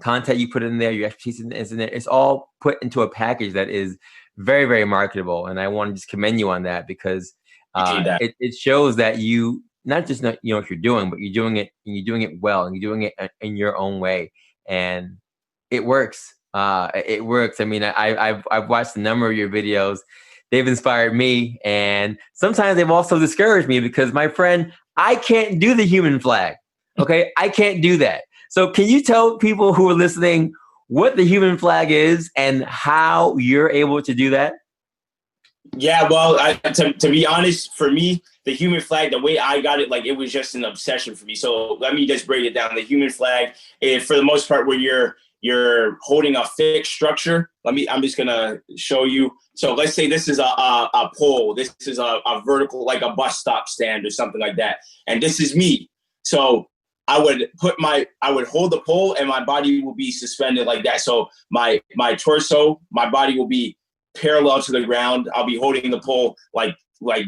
content you put in there, your expertise is in there. It's all put into a package that is very, very marketable. And I want to just commend you on that, because it shows that you not just know what you're doing, but you're doing it, and you're doing it well, and you're doing it in your own way, and it works. It works. I mean, I've watched a number of your videos. They've inspired me, and sometimes they've also discouraged me, because my friend, I can't do the human flag. Okay, I can't do that. So can you tell people who are listening what the human flag is and how you're able to do that? Yeah, well, to be honest, for me, the human flag, the way I got it, like it was just an obsession for me. So let me just break it down. The human flag is, for the most part, where you're holding a fixed structure. I'm just gonna show you. So let's say this is a pole. This is a vertical, like a bus stop stand or something like that. And this is me. So I would hold the pole, and my body will be suspended like that. So my torso, my body will be parallel to the ground. I'll be holding the pole like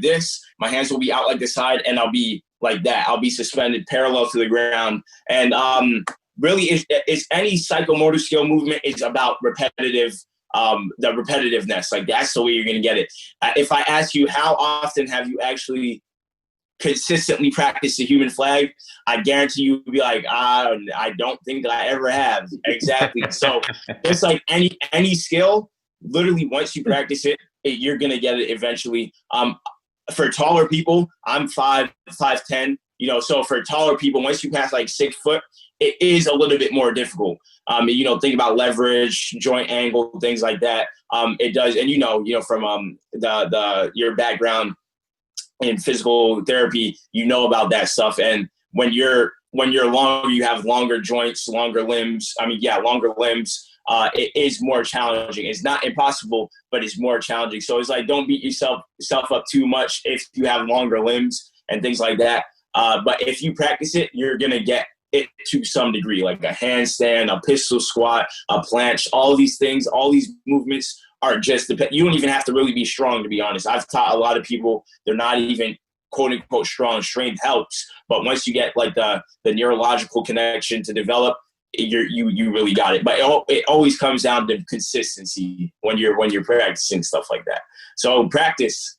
this. My hands will be out like the side, and I'll be like that. I'll be suspended parallel to the ground. And really, it's any psychomotor skill movement is about repetitive, the repetitiveness. Like that's the way you're gonna get it. If I ask you, how often have you actually consistently practice the human flag, I guarantee you would be like, I don't think I ever have. Exactly. So it's like any skill, literally once you practice it, you're going to get it eventually. For taller people, I'm 5'10", so for taller people, once you pass like 6 foot, it is a little bit more difficult. Think about leverage, joint angle, things like that. It does. And from your background in physical therapy, about that stuff. And when you're longer, you have longer joints, longer limbs. Longer limbs. It is more challenging. It's not impossible, but it's more challenging. So it's like, don't beat yourself up too much if you have longer limbs and things like that. But if you practice it, you're gonna get it to some degree, like a handstand, a pistol squat, a planche, all these things, all these movements are just, you don't even have to really be strong, to be honest. I've taught a lot of people, they're not even quote unquote strong. Strength helps, but once you get like the neurological connection to develop, you really got it. But it always comes down to consistency when you're practicing stuff like that. So practice.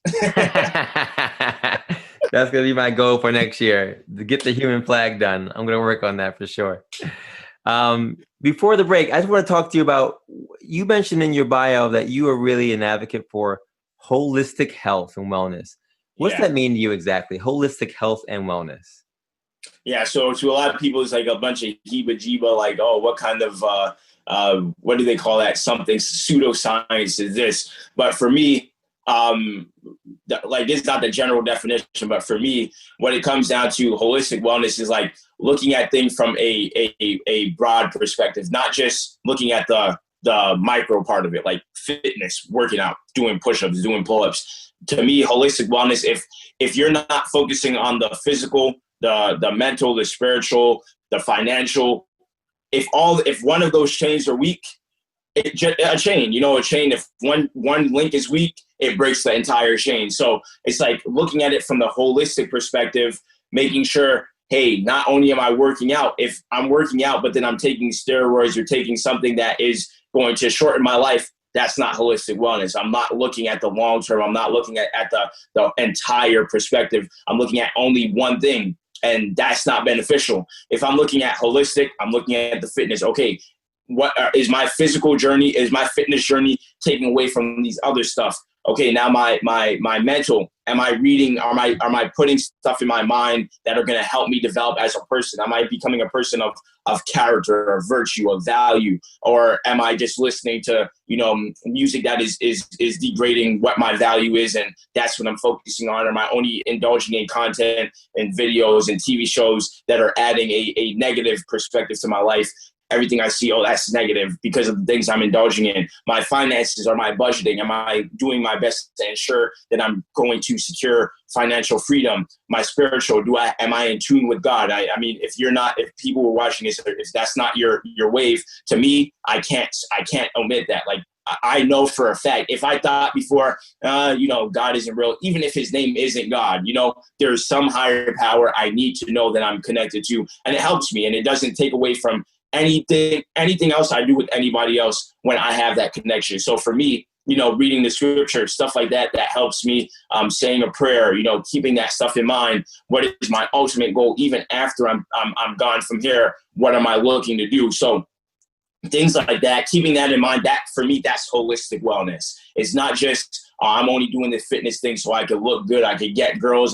That's gonna be my goal for next year, to get the human flag done. I'm gonna work on that for sure. Before the break, I just want to talk to you about, you mentioned in your bio that you are really an advocate for holistic health and wellness. What's that mean to you exactly? Holistic health and wellness. Yeah, so to a lot of people, it's like a bunch of heebie-jeeba, like, oh, what kind of, what do they call that? Something pseudoscience is this? But for me, like, this is not the general definition, but for me, what it comes down to, holistic wellness is like looking at things from a broad perspective, not just looking at the micro part of it, like fitness, working out, doing push-ups, doing pull-ups. To me, holistic wellness, if you're not focusing on the physical, the mental, the spiritual, the financial, if one of those chains are weak, a chain, if one link is weak, it breaks the entire chain. So it's like looking at it from the holistic perspective, making sure, hey, not only am I working out, if I'm working out, but then I'm taking steroids or taking something that is going to shorten my life, that's not holistic wellness. I'm not looking at the long term. I'm not looking at the entire perspective. I'm looking at only one thing, and that's not beneficial. If I'm looking at holistic, I'm looking at the fitness. Okay, what is my physical journey? Is my fitness journey taking away from these other stuff? Okay, now my mental, am I reading, am I putting stuff in my mind that are going to help me develop as a person? Am I becoming a person of character, of virtue, of value? Or am I just listening to, music that is degrading what my value is, and that's what I'm focusing on? Am I only indulging in content and videos and TV shows that are adding a negative perspective to my life? Everything I see, oh, that's negative because of the things I'm indulging in. My finances, or my budgeting, am I doing my best to ensure that I'm going to secure financial freedom? My spiritual, am I in tune with God? I mean, if people were watching this, if that's not your wave, to me, I can't omit that. Like, I know for a fact, if I thought before, God isn't real, even if his name isn't God, there's some higher power I need to know that I'm connected to, and it helps me, and it doesn't take away from anything else I do with anybody else when I have that connection. So for me, reading the scripture, stuff like that helps me, saying a prayer, keeping that stuff in mind. What is my ultimate goal? Even after I'm gone from here, what am I looking to do? So things like that, keeping that in mind, that for me, that's holistic wellness. It's not just, I'm only doing the fitness thing so I could look good, I could get girls,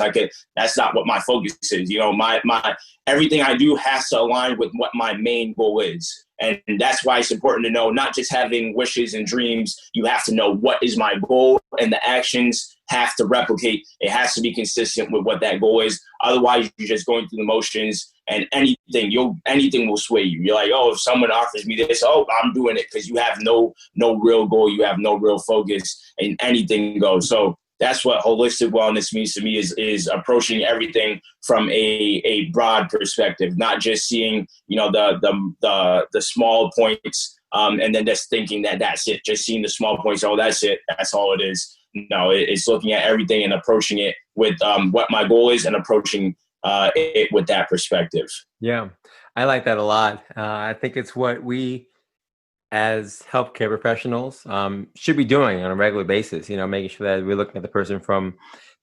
that's not what my focus is. My everything I do has to align with what my main goal is. And that's why it's important to know, not just having wishes and dreams, you have to know what is my goal, and the actions have to replicate. It has to be consistent with what that goal is. Otherwise, you're just going through the motions, and anything will sway you. You're like, oh, if someone offers me this, oh, I'm doing it, because you have no real goal. You have no real focus, and anything goes. So that's what holistic wellness means to me, is approaching everything from a broad perspective, not just seeing, the small points, and then just thinking that that's it, just seeing the small points. Oh, that's it. That's all it is. No, it's looking at everything and approaching it with what my goal is, and approaching it with that perspective. Yeah, I like that a lot. I think it's what we as healthcare professionals should be doing on a regular basis, making sure that we're looking at the person from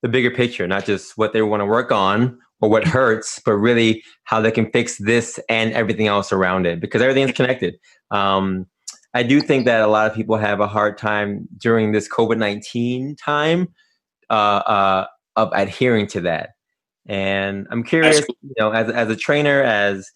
the bigger picture, not just what they want to work on or what hurts, but really how they can fix this and everything else around it, because everything is connected. I do think that a lot of people have a hard time during this COVID-19 time of adhering to that. And I'm curious, as a trainer, as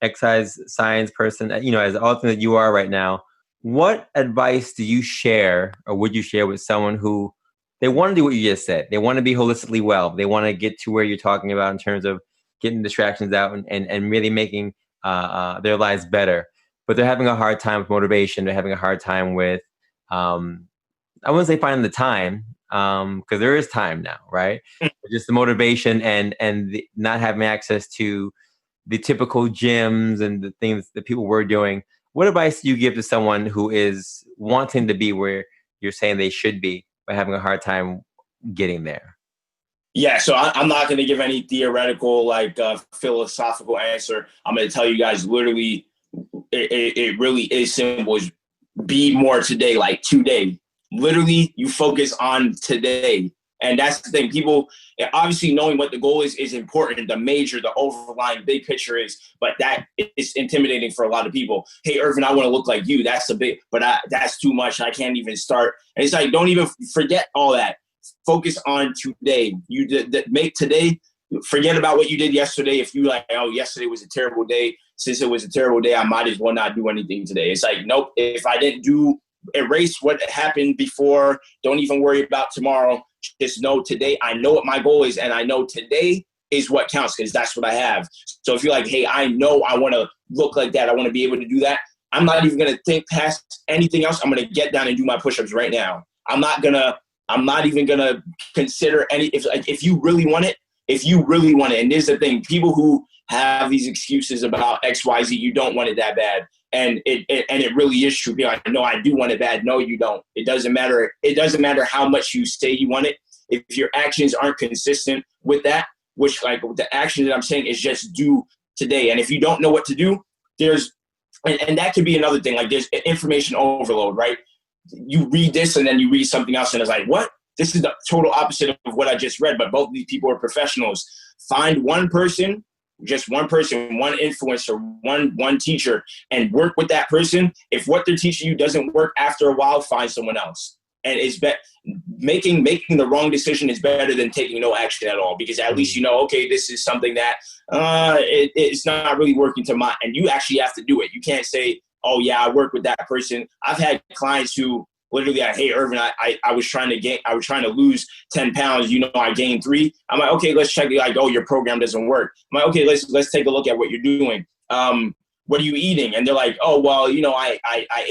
exercise science person, as all that you are right now, what advice do you share, or would you share with someone who they want to do what you just said? They want to be holistically well. They want to get to where you're talking about in terms of getting distractions out and really making their lives better. But they're having a hard time with motivation. They're having a hard time with, I wouldn't say finding the time, because there is time now, right? Just the motivation and not having access to the typical gyms and the things that people were doing. What advice do you give to someone who is wanting to be where you're saying they should be, but having a hard time getting there? Yeah, so I'm not going to give any theoretical, philosophical answer. I'm going to tell you guys literally, it really is simple. Is be more today, like today. Literally, you focus on today. And that's the thing. People, obviously knowing what the goal is important. The major, the overlying big picture is, but that is intimidating for a lot of people. Hey, Irvin, I want to look like you. That's a bit, but that's too much. I can't even start. And it's like, don't even forget all that. Focus on today. You make today. Forget about what you did yesterday. If you like, oh, yesterday was a terrible day. Since it was a terrible day, I might as well not do anything today. It's like, nope. If I didn't erase what happened before. Don't even worry about tomorrow. Just know today. I know what my goal is, and I know today is what counts because that's what I have. So if you're like, hey, I know I want to look like that. I want to be able to do that. I'm not even going to think past anything else. I'm going to get down and do my push-ups right now. I'm not even going to consider if you really want it, and there's the thing, people who have these excuses about X, Y, Z, you don't want it that bad. And it really is true. People are like, no, I do want it bad. No, you don't. It doesn't matter. It doesn't matter how much you say you want it. If your actions aren't consistent with that, which like the action that I'm saying is just do today. And if you don't know what to do, and that could be another thing. Like there's information overload, right? You read this and then you read something else and it's like, what? This is the total opposite of what I just read. But both of these people are professionals. Find one person, one influencer, one teacher, and work with that person. If what they're teaching you doesn't work after a while, find someone else. And it's making the wrong decision is better than taking no action at all, because at least you know, okay, this is something that it's not really working to my, and you actually have to do it. You can't say, oh yeah, I work with that person. I've had clients who literally, hey, Irvin, I was trying to lose 10 pounds. You know, I gained 3. I'm like, okay, let's check it. Like, oh, your program doesn't work. I'm like, okay, let's take a look at what you're doing. What are you eating? And they're like, oh, well, you know, I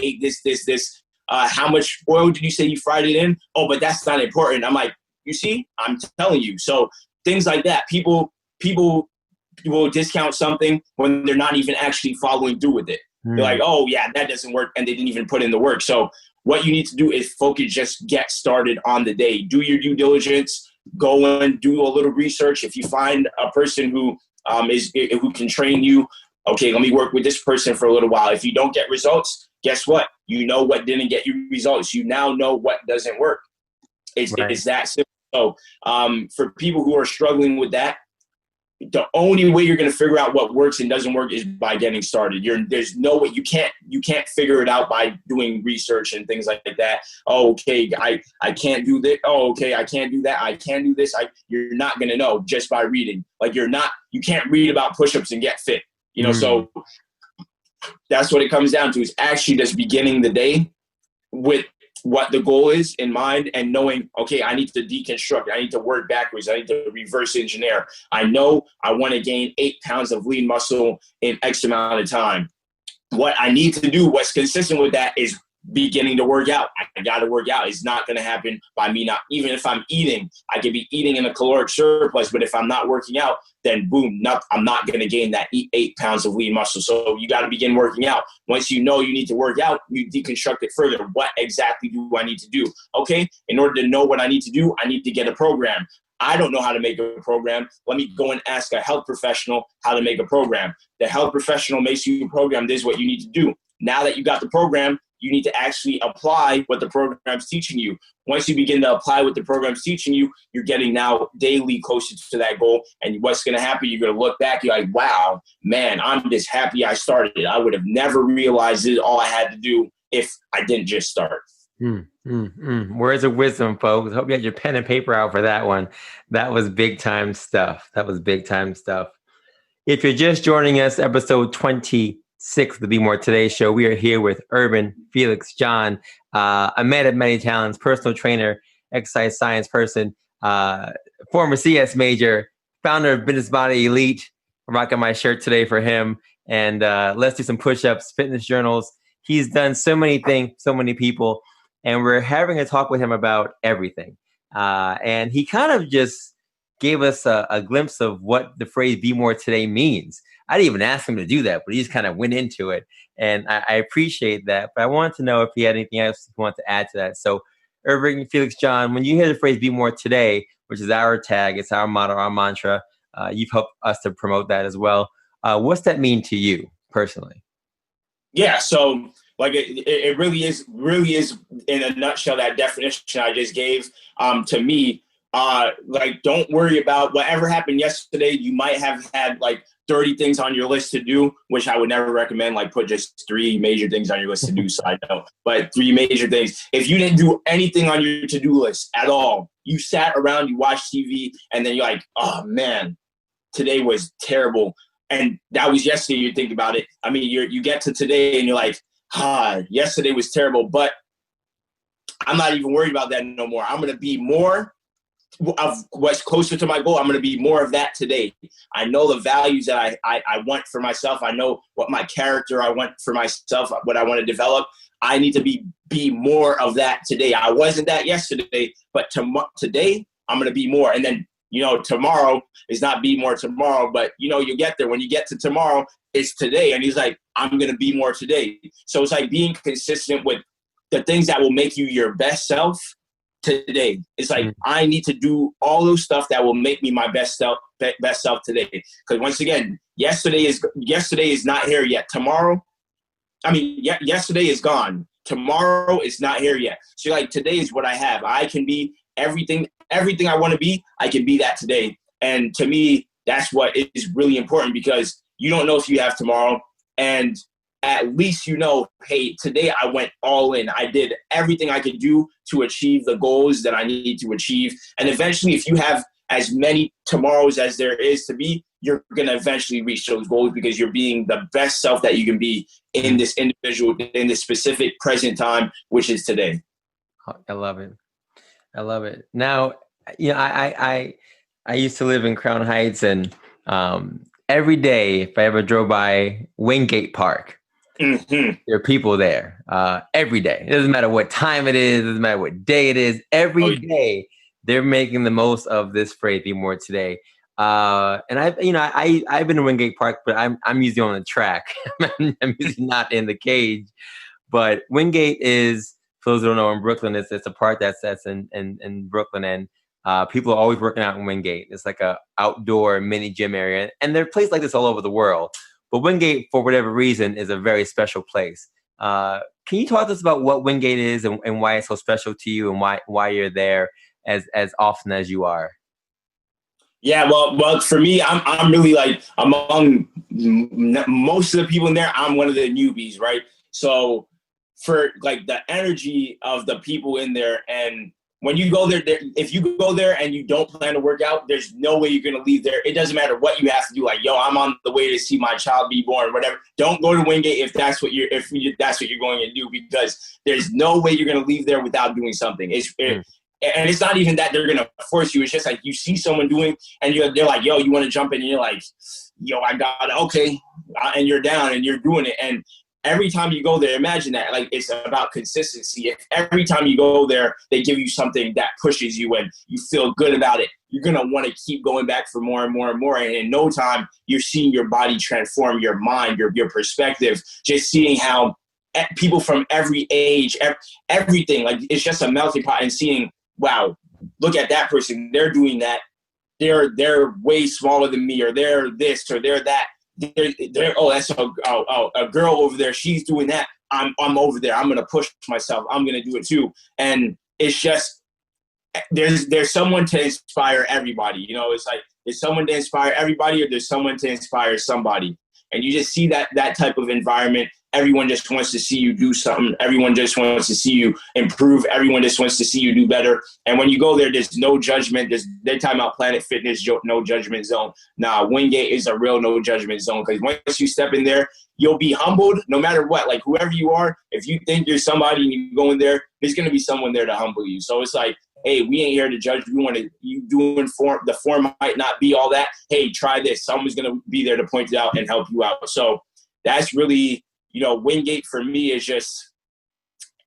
ate this. How much oil did you say you fried it in? Oh, but that's not important. I'm like, you see, I'm telling you. So things like that, people will discount something when they're not even actually following through with it. They're like, oh yeah, that doesn't work. And they didn't even put in the work. So what you need to do is focus, just get started on the day. Do your due diligence, go and do a little research. If you find a person who can train you, okay, let me work with this person for a little while. If you don't get results, guess what? You know what didn't get you results. You now know what doesn't work. It's that simple. So for people who are struggling with that, the only way you're going to figure out what works and doesn't work is by getting started. There's no way you can't figure it out by doing research and things like that. Oh, okay, I can't do this. Oh, okay, I can't do that. I can do this. You're not going to know just by reading. Like you can't read about push-ups and get fit. You know, so that's what it comes down to, is actually just beginning the day with what the goal is in mind and knowing, okay, I need to deconstruct. I need to work backwards. I need to reverse engineer. I know I want to gain 8 pounds of lean muscle in X amount of time. What I need to do, what's consistent with that, is beginning to work out. I got to work out. It's not going to happen by me not, even if I'm eating, I could be eating in a caloric surplus, but if I'm not working out, then boom, I'm not going to gain that 8 pounds of lean muscle. So you got to begin working out. Once you know you need to work out, you deconstruct it further. What exactly do I need to do? Okay, in order to know what I need to do, I need to get a program. I don't know how to make a program. Let me go and ask a health professional how to make a program. The health professional makes you a program. This is what you need to do. Now that you got the program, you need to actually apply what the program's teaching you. Once you begin to apply what the program's teaching you, you're getting now daily closer to that goal. And what's going to happen, you're going to look back, you're like, wow, man, I'm just happy I started. I would have never realized it all I had to do if I didn't just start. Words of wisdom, folks. Hope you had your pen and paper out for that one. That was big time stuff. If you're just joining us, episode 26 of the Be More Today show, we are here with Irvin Felix John, a man of many talents, personal trainer, exercise science person, former CS major, founder of Business Body Elite. I'm rocking my shirt today for him. And let's do some push-ups, fitness journals. He's done so many things, so many people. And we're having a talk with him about everything. And he kind of just gave us a glimpse of what the phrase "Be More Today" means. I didn't even ask him to do that, but he just kind of went into it, and I appreciate that. But I wanted to know if he had anything else he wanted to add to that. So, Irvin Felix John, when you hear the phrase "Be More Today," which is our tag, it's our motto, our mantra. You've helped us to promote that as well. What's that mean to you personally? Yeah, so like it really is in a nutshell that definition I just gave. To me, like don't worry about whatever happened yesterday. You might have had like 30 things on your list to do, which I would never recommend. Like put just 3 major things on your list to do. Side note, but 3 major things. If you didn't do anything on your to-do list at all, you sat around, you watched TV, and then you're like, oh man, today was terrible. And that was yesterday. You think about it. I mean, you get to today and you're like, yesterday was terrible, but I'm not even worried about that no more. I'm going to be more of what's closer to my goal. I'm going to be more of that today. I know the values that I want for myself. I know what my character I want for myself, what I want to develop. I need to be more of that today. I wasn't that yesterday, but today I'm going to be more. And then, tomorrow is not be more tomorrow, but you get there. When you get to tomorrow, it's today. And he's like, I'm going to be more today. So it's like being consistent with the things that will make you your best self today. It's like, I need to do all those stuff that will make me my best self today. Because once again, yesterday is not here yet. Yesterday is gone. Tomorrow is not here yet. So like today is what I have. I can be everything I want to be. I can be that today. And to me, that's what is really important, because you don't know if you have tomorrow. And at least hey, today I went all in. I did everything I could do to achieve the goals that I need to achieve. And eventually, if you have as many tomorrows as there is to be, you're going to eventually reach those goals, because you're being the best self that you can be in this individual, in this specific present time, which is today. I love it. Now, I used to live in Crown Heights, and every day, if I ever drove by Wingate Park, there are people there every day. It doesn't matter what time it is. It doesn't matter what day it is. Every day, they're making the most of this phrase, "Be More Today." And I've been to Wingate Park, but I'm usually on the track. I'm usually not in the cage. But Wingate is, for those who don't know, in Brooklyn, it's a park that's in Brooklyn, and people are always working out in Wingate. It's like a outdoor mini gym area, and there are places like this all over the world. But Wingate, for whatever reason, is a very special place. Can you talk to us about what Wingate is and why it's so special to you, and why you're there as often as you are? Yeah, well, for me, I'm really like among most of the people in there, I'm one of the newbies, right? So for like the energy of the people in there, and when you go there, if you go there and you don't plan to work out, there's no way you're gonna leave there. It doesn't matter what you have to do. Like, I'm on the way to see my child be born, whatever. Don't go to Wingate if that's what you're going to do, because there's no way you're gonna leave there without doing something. And it's not even that they're gonna force you. It's just like you see someone doing, and they're like, "Yo, you want to jump in?" And you're like, "Yo, I got it." Okay, and you're down and you're doing it. And every time you go there, imagine that. Like, it's about consistency. If every time you go there, they give you something that pushes you and you feel good about it, you're gonna want to keep going back for more and more and more. And in no time, you're seeing your body transform, your mind, your perspective. Just seeing how people from every age, everything, like it's just a melting pot, and seeing, wow, look at that person. They're doing that. They're way smaller than me, or they're this, or they're that. That's a girl over there. She's doing that. I'm over there. I'm gonna push myself. I'm gonna do it too. And it's just there's someone to inspire everybody. It's like there's someone to inspire everybody, or there's someone to inspire somebody. And you just see that type of environment. Everyone just wants to see you do something. Everyone just wants to see you improve. Everyone just wants to see you do better. And when you go there, there's no judgment. They're talking about Planet Fitness, no judgment zone. Nah, Wingate is a real no judgment zone, because once you step in there, you'll be humbled no matter what. Like, whoever you are, if you think you're somebody and you go in there, there's going to be someone there to humble you. So it's like, hey, we ain't here to judge. We want to, you doing form. The form might not be all that. Hey, try this. Someone's going to be there to point it out and help you out. So that's really, Wingate for me is just,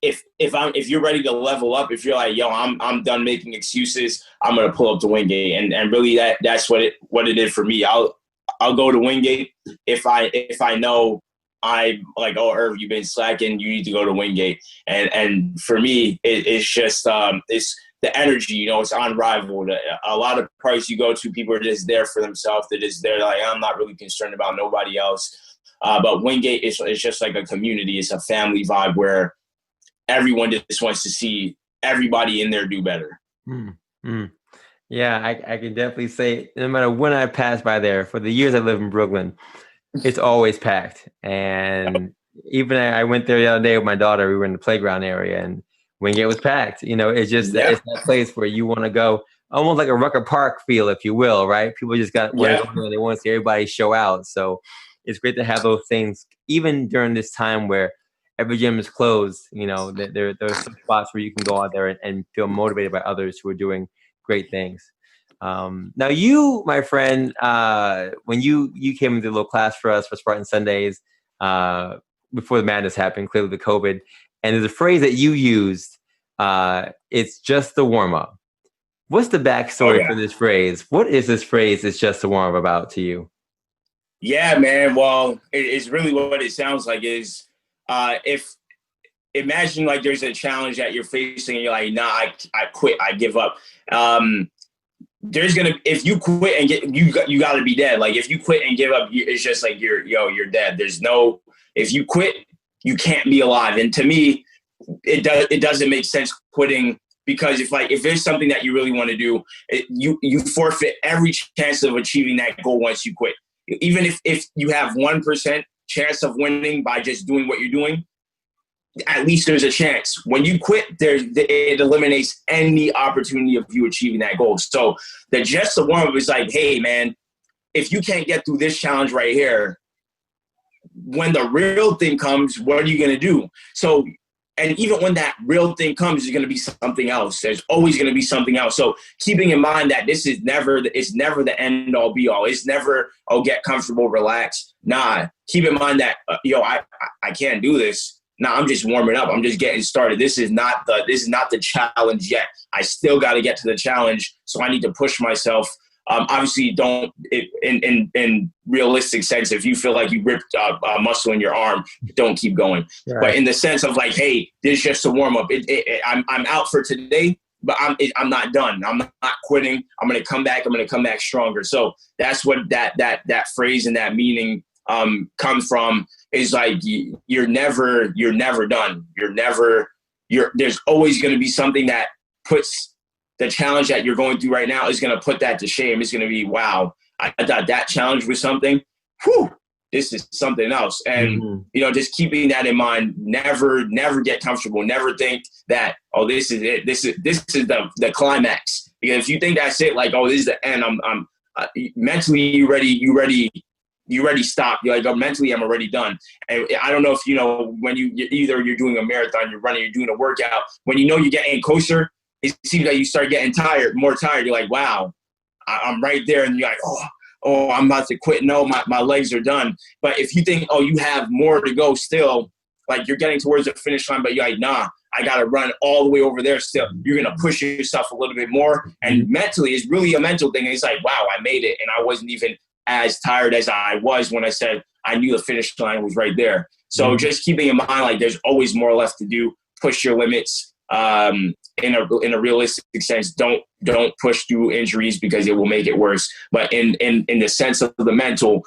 if you're ready to level up, if you're like, yo, I'm done making excuses, I'm gonna pull up to Wingate, and really that's what it did for me. I'll go to Wingate if I know I'm like, oh, Irv, you've been slacking, you need to go to Wingate, and for me it's just it's the energy, you know, it's unrivaled. A lot of parties you go to, people are just there for themselves. They're just there like, I'm not really concerned about nobody else. But Wingate is just like a community. It's a family vibe where everyone just wants to see everybody in there do better. Yeah, I can definitely say no matter when I pass by there, for the years I live in Brooklyn, it's always packed. And even I went there the other day with my daughter. We were in the playground area and Wingate was packed. You know, it's just it's that place where you want to go, almost like a Rucker Park feel, if you will, right? People just got they want to see everybody show out. So it's great to have those things, even during this time where every gym is closed. You know, there's some spots where you can go out there and feel motivated by others who are doing great things. Now you, my friend, when you came into a little class for us for Spartan Sundays, before the madness happened, clearly the COVID, and there's a phrase that you used, it's just the warm up. What's the backstory for this phrase? What is this phrase, it's just a warm up, about to you? Yeah, man. Well, it's really what it sounds like is, if imagine like there's a challenge that you're facing and you're like, nah, I quit, I give up. If you quit and you got to be dead. Like if you quit and give up, it's just like you're dead. If you quit, you can't be alive. And to me, it doesn't make sense quitting, because if there's something that you really want to do, you forfeit every chance of achieving that goal once you quit. Even if you have 1% chance of winning by just doing what you're doing, at least there's a chance. When you quit, it eliminates any opportunity of you achieving that goal. So just the warm-up is like, hey, man, if you can't get through this challenge right here, when the real thing comes, what are you going to do? So, and even when that real thing comes, there's going to be something else. There's always going to be something else. So keeping in mind that it's never the end all be all. It's never, get comfortable, relax. Nah, keep in mind that, I can't do this. Nah, I'm just warming up. I'm just getting started. This is not the challenge yet. I still got to get to the challenge. So I need to push myself. Obviously, in realistic sense, if you feel like you ripped a muscle in your arm, don't keep going. Right. But in the sense of like, hey, this is just a warm up. I'm out for today, but I'm not done. I'm not quitting. I'm going to come back. I'm going to come back stronger. So that's what that phrase and that meaning comes from. Is like you're never done. There's always going to be something that puts the challenge that you're going through right now is going to put that to shame. It's going to be, wow, I thought that challenge was something. Whew, this is something else. And, just keeping that in mind, never get comfortable. Never think that, oh, this is it. This is the climax. Because if you think that's it, like, oh, this is the end, I'm mentally, you already stopped. You're like, oh, mentally, I'm already done. And I don't know if, when you're doing a marathon, you're running, you're doing a workout, when you're getting closer, it seems like you start getting more tired. You're like, wow, I'm right there. And you're like, oh, I'm about to quit. No, my legs are done. But if you think, oh, you have more to go still, like you're getting towards the finish line, but you're like, nah, I got to run all the way over there still. You're going to push yourself a little bit more. And mentally, it's really a mental thing. It's like, wow, I made it. And I wasn't even as tired as I was when I said I knew the finish line was right there. So just keeping in mind, like there's always more left to do. Push your limits. In a realistic sense, don't push through injuries because it will make it worse. But in the sense of the mental,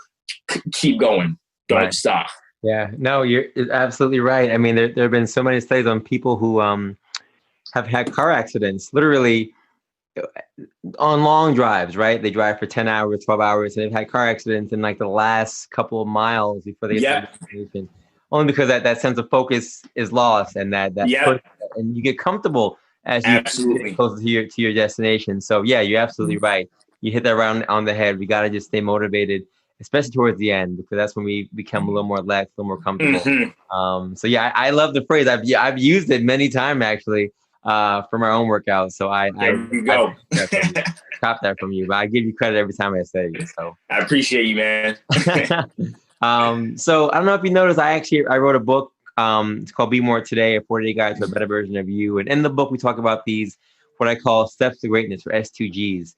keep going. Don't stop. Yeah, no, you're absolutely right. I mean, there have been so many studies on people who have had car accidents, literally on long drives, right? They drive for 10 hours, 12 hours, and they've had car accidents in like the last couple of miles before they get to the destination. Only because that sense of focus is lost, and that push, and you get comfortable as you get closer to your destination. So yeah, you're absolutely right. You hit that round on the head. We got to just stay motivated, especially towards the end, because that's when we become a little more relaxed, a little more comfortable. So yeah, I love the phrase. I've used it many times actually for my own workouts. So I cop that from you, but I give you credit every time I say it. So I appreciate you, man. So I don't know if you noticed, I wrote a book It's called Be More Today, a 40-day guide to a better version of you. And in the book, we talk about these, what I call steps to greatness, or S2Gs.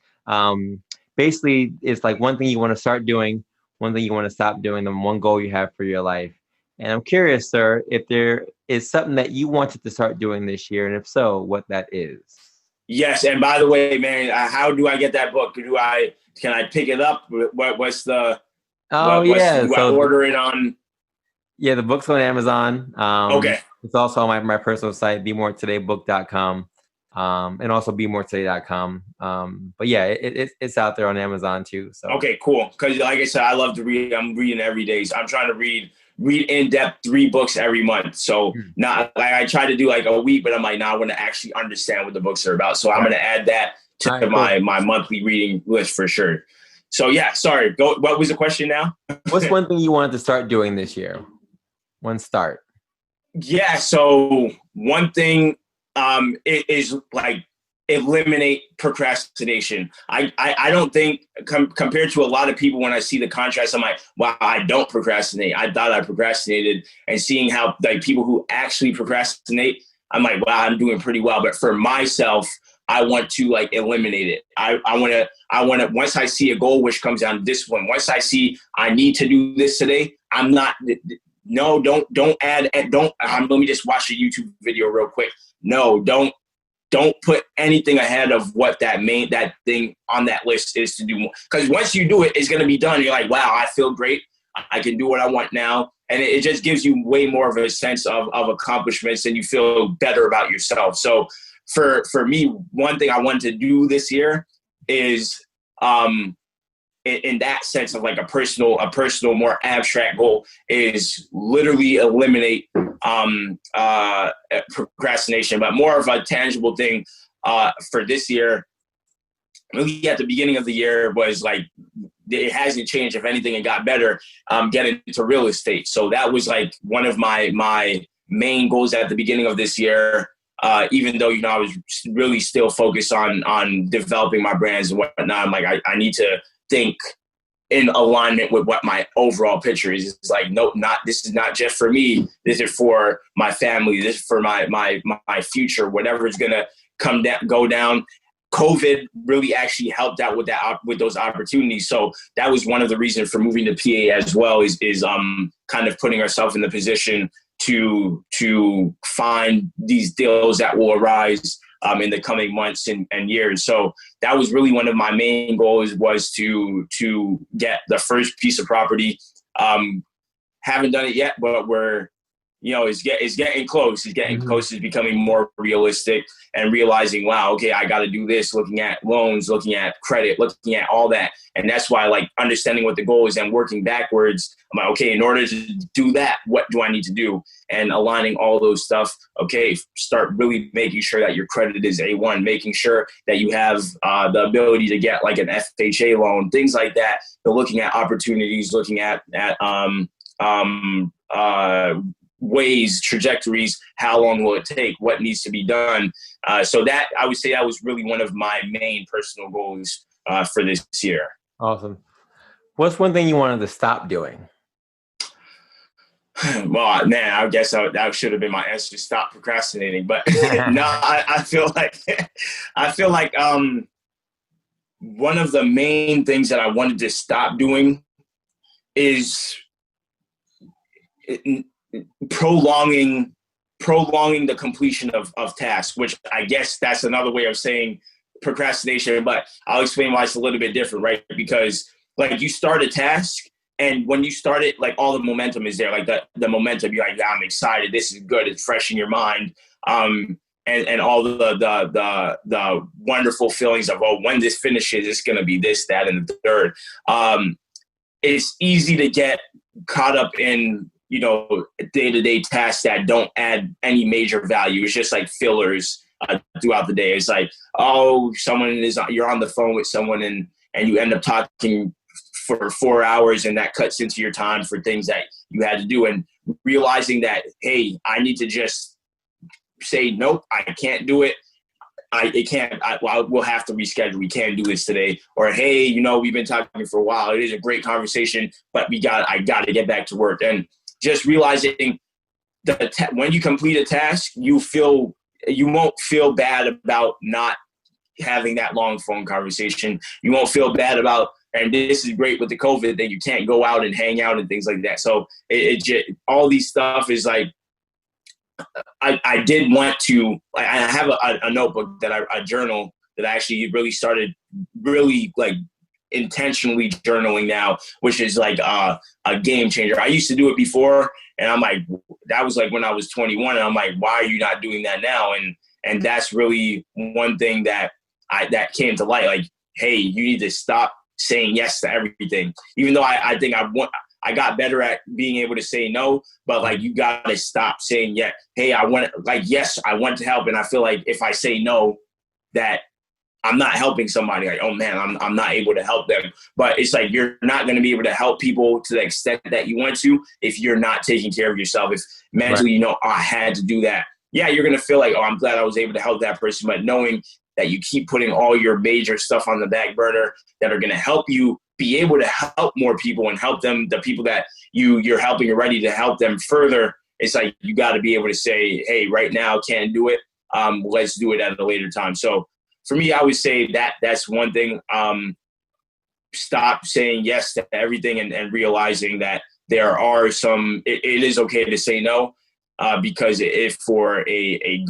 Basically, it's like one thing you want to start doing, one thing you want to stop doing, and one goal you have for your life. And I'm curious, sir, if there is something that you wanted to start doing this year, and if so, what that is. Yes, and by the way, man, how do I get that book? Can I pick it up? What's the? Oh, yeah. Do I order it on? Yeah, the book's on Amazon. Okay. It's also on my personal site, BeMoreTodayBook.com, and also BeMoreToday.com. But yeah, it's out there on Amazon too. So okay, cool. Because like I said, I love to read. I'm reading every day. So I'm trying to read in depth 3 books every month. So not like I try to do like a week, but I'm like, I want to actually understand what the books are about. So I'm going to add that to my monthly reading list for sure. So yeah, sorry. What was the question now? What's one thing you wanted to start doing this year? One start. Yeah. So one thing is like eliminate procrastination. I don't think compared to a lot of people, when I see the contrast, I'm like, wow, I don't procrastinate. I thought I procrastinated, and seeing how like people who actually procrastinate, I'm like, wow, I'm doing pretty well. But for myself, I want to like eliminate it. I want to, once I see a goal, which comes down to discipline, once I see I need to do this today, I'm not, no, don't add, let me just watch a YouTube video real quick. No, don't put anything ahead of what that thing on that list is to do. Because once you do it, it's going to be done. You're like, wow, I feel great. I can do what I want now. And it just gives you way more of a sense of accomplishments, and you feel better about yourself. So for me, one thing I wanted to do this year is, in that sense of like a personal, more abstract goal, is literally eliminate procrastination. But more of a tangible thing for this year, really at the beginning of the year, was like, it hasn't changed. If anything, it got better. Getting into real estate. So that was like one of my main goals at the beginning of this year. Even though, I was really still focused on developing my brands and whatnot. I'm like, I need to think in alignment with what my overall picture is. It's like, nope, this is not just for me. This is for my family. This is for my future, whatever is going to go down. COVID really actually helped out with those opportunities. So that was one of the reasons for moving to PA as well, is kind of putting ourselves in the position to find these deals that will arise in the coming months and years. So that was really one of my main goals, was to get the first piece of property. Haven't done it yet, but we're, it's getting close. It's getting close. It's becoming more realistic, and realizing, wow, okay, I got to do this, looking at loans, looking at credit, looking at all that. And that's why, like, understanding what the goal is and working backwards, I'm like, okay, in order to do that, what do I need to do? And aligning all those stuff. Okay, start really making sure that your credit is A1, making sure that you have the ability to get like an FHA loan, things like that. But looking at opportunities, looking at ways, trajectories, how long will it take, what needs to be done. So that, I would say, that was really one of my main personal goals for this year. Awesome. What's one thing you wanted to stop doing? Well, man, I guess that should have been my answer: stop procrastinating. But no, I feel like one of the main things that I wanted to stop doing is prolonging the completion of tasks, which I guess that's another way of saying procrastination, but I'll explain why it's a little bit different, right? Because like, you start a task, and when you start it, like, all the momentum is there, like the momentum, you're like, yeah, I'm excited, this is good, it's fresh in your mind. And all the wonderful feelings of, oh, when this finishes, it's going to be this, that, and the third. It's easy to get caught up in, day-to-day tasks that don't add any major value. It's just like fillers throughout the day. It's like, oh, you're on the phone with someone, and you end up talking for 4 hours, and that cuts into your time for things that you had to do. And realizing that, hey, I need to just say, nope, I can't do it. We'll have to reschedule. We can't do this today. Or, hey, we've been talking for a while. It is a great conversation, but I got to get back to work. And just realizing when you complete a task, you won't feel bad about not having that long phone conversation. You won't feel bad about, and this is great with the COVID, that you can't go out and hang out and things like that. So it just, all these stuff is like, I did want to, I have a notebook that I journal that I actually really started really like intentionally journaling now, which is like a game changer. I used to do it before, and I'm like, that was like when I was 21, and I'm like, why are you not doing that now? And that's really one thing that came to light. Like, hey, you need to stop saying yes to everything. Even though I think I got better at being able to say no, but like, you got to stop saying yeah. Hey, yes, I want to help. And I feel like if I say no, that I'm not helping somebody. Like, oh man, I'm not able to help them. But it's like, you're not going to be able to help people to the extent that you want to if you're not taking care of yourself. If mentally, you know, oh, I had to do that. Yeah, you're going to feel like, oh, I'm glad I was able to help that person. But knowing that you keep putting all your major stuff on the back burner that are going to help you be able to help more people and help them, the people that you're helping already, to help them further. It's like, you got to be able to say, hey, right now, can't do it. Let's do it at a later time. So for me, I would say that's one thing. Stop saying yes to everything and realizing that there are some, it is okay to say no, because if for a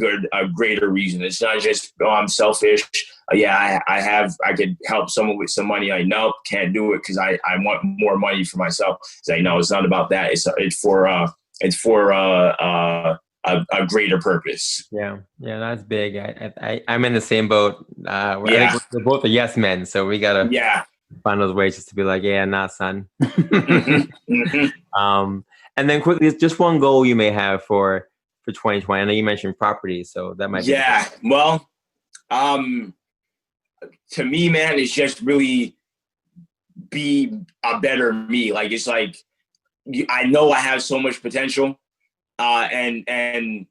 greater reason. It's not just, oh, I'm selfish. I could help someone with some money. I know can't do it because I want more money for myself. It's like, no, it's not about that. It's for a greater purpose. Yeah, that's big. I'm in the same boat. I think we're both a yes men, so we gotta find those ways just to be like, yeah, nah, son. And then quickly, just one goal you may have for 2020. I know you mentioned property, so that might be. Yeah, well, to me, man, it's just really be a better me. Like, it's like, I know I have so much potential. And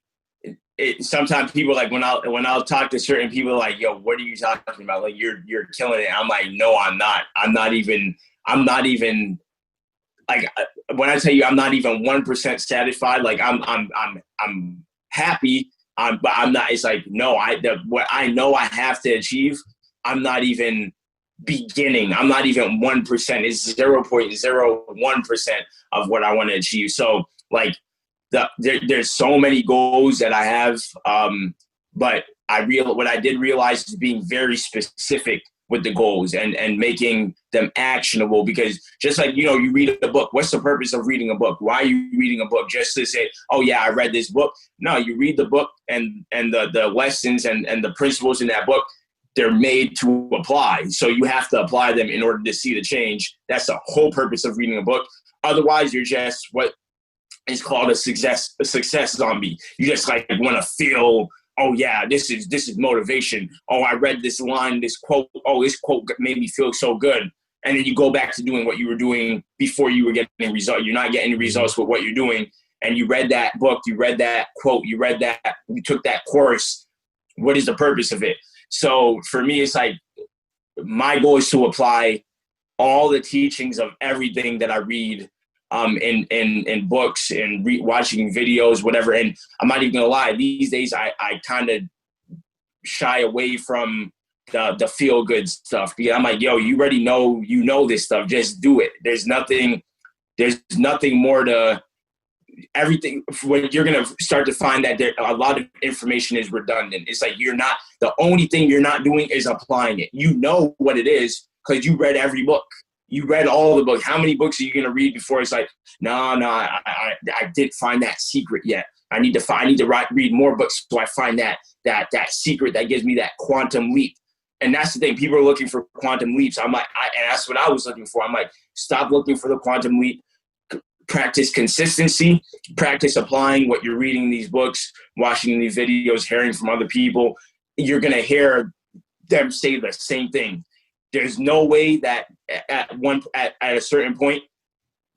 sometimes people, like, when I'll talk to certain people, like, yo, what are you talking about? Like, you're killing it. I'm like, no, I'm not. I'm not even like, when I tell you I'm not even 1% satisfied, like, I'm happy. But I'm not. It's like, no, what I know I have to achieve, I'm not even beginning. I'm not even 1%. It's 0.01% of what I want to achieve. So, like, there's so many goals that I have, but what I did realize is being very specific with the goals and making them actionable. Because just like, you know, you read a book. What's the purpose of reading a book? Why are you reading a book? Just to say, oh yeah, I read this book? No, you read the book and the lessons and the principles in that book, they're made to apply. So you have to apply them in order to see the change. That's the whole purpose of reading a book. Otherwise, you're just what is called a success zombie. You just like want to feel, oh yeah, this is motivation. Oh, I read this line, this quote. Oh, this quote made me feel so good. And then you go back to doing what you were doing before you were getting results. You're not getting results with what you're doing. And you read that book, you read that quote, you took that course. What is the purpose of it? So for me, it's like, my goal is to apply all the teachings of everything that I read in books and watching videos, whatever. And I'm not even gonna lie, these days I kind of shy away from the feel good stuff, because I'm like, yo, you already know, this stuff, just do it. There's nothing more to everything. When you're gonna start to find that a lot of information is redundant. It's like, the only thing you're not doing is applying it. You know what it is because you read every book. You read all the books. How many books are you going to read before it's like, no, I didn't find that secret yet. I need to read more books so I find that secret that gives me that quantum leap. And that's the thing. People are looking for quantum leaps. I'm like, and that's what I was looking for. I'm like, stop looking for the quantum leap. Practice consistency. Practice applying what you're reading in these books, watching these videos, hearing from other people. You're going to hear them say the same thing. There's no way that at a certain point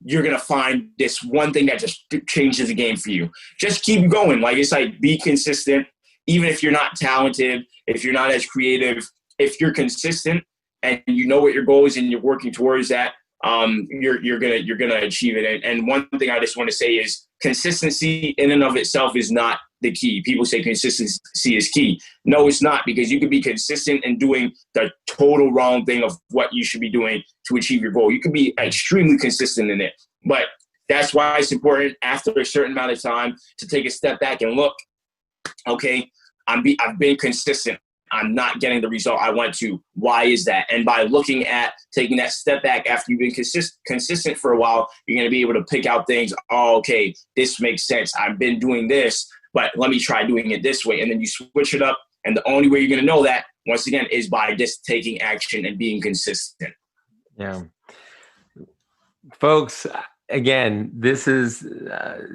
you're gonna find this one thing that just changes the game for you. Just keep going. Like, it's like, be consistent, even if you're not talented, if you're not as creative. If you're consistent and you know what your goal is and you're working towards that, you're gonna achieve it. And one thing I just want to say is, consistency in and of itself is not the key. People say consistency is key. No, it's not, because you could be consistent in doing the total wrong thing of what you should be doing to achieve your goal. You could be extremely consistent in it, but that's why it's important after a certain amount of time to take a step back and look, okay, I've been consistent. I'm not getting the result I want to. Why is that? And by looking at taking that step back after you've been consistent for a while, you're going to be able to pick out things. Oh, okay, this makes sense. I've been doing this, but let me try doing it this way. And then you switch it up. And the only way you're going to know that, once again, is by just taking action and being consistent. Yeah. Folks, again, this is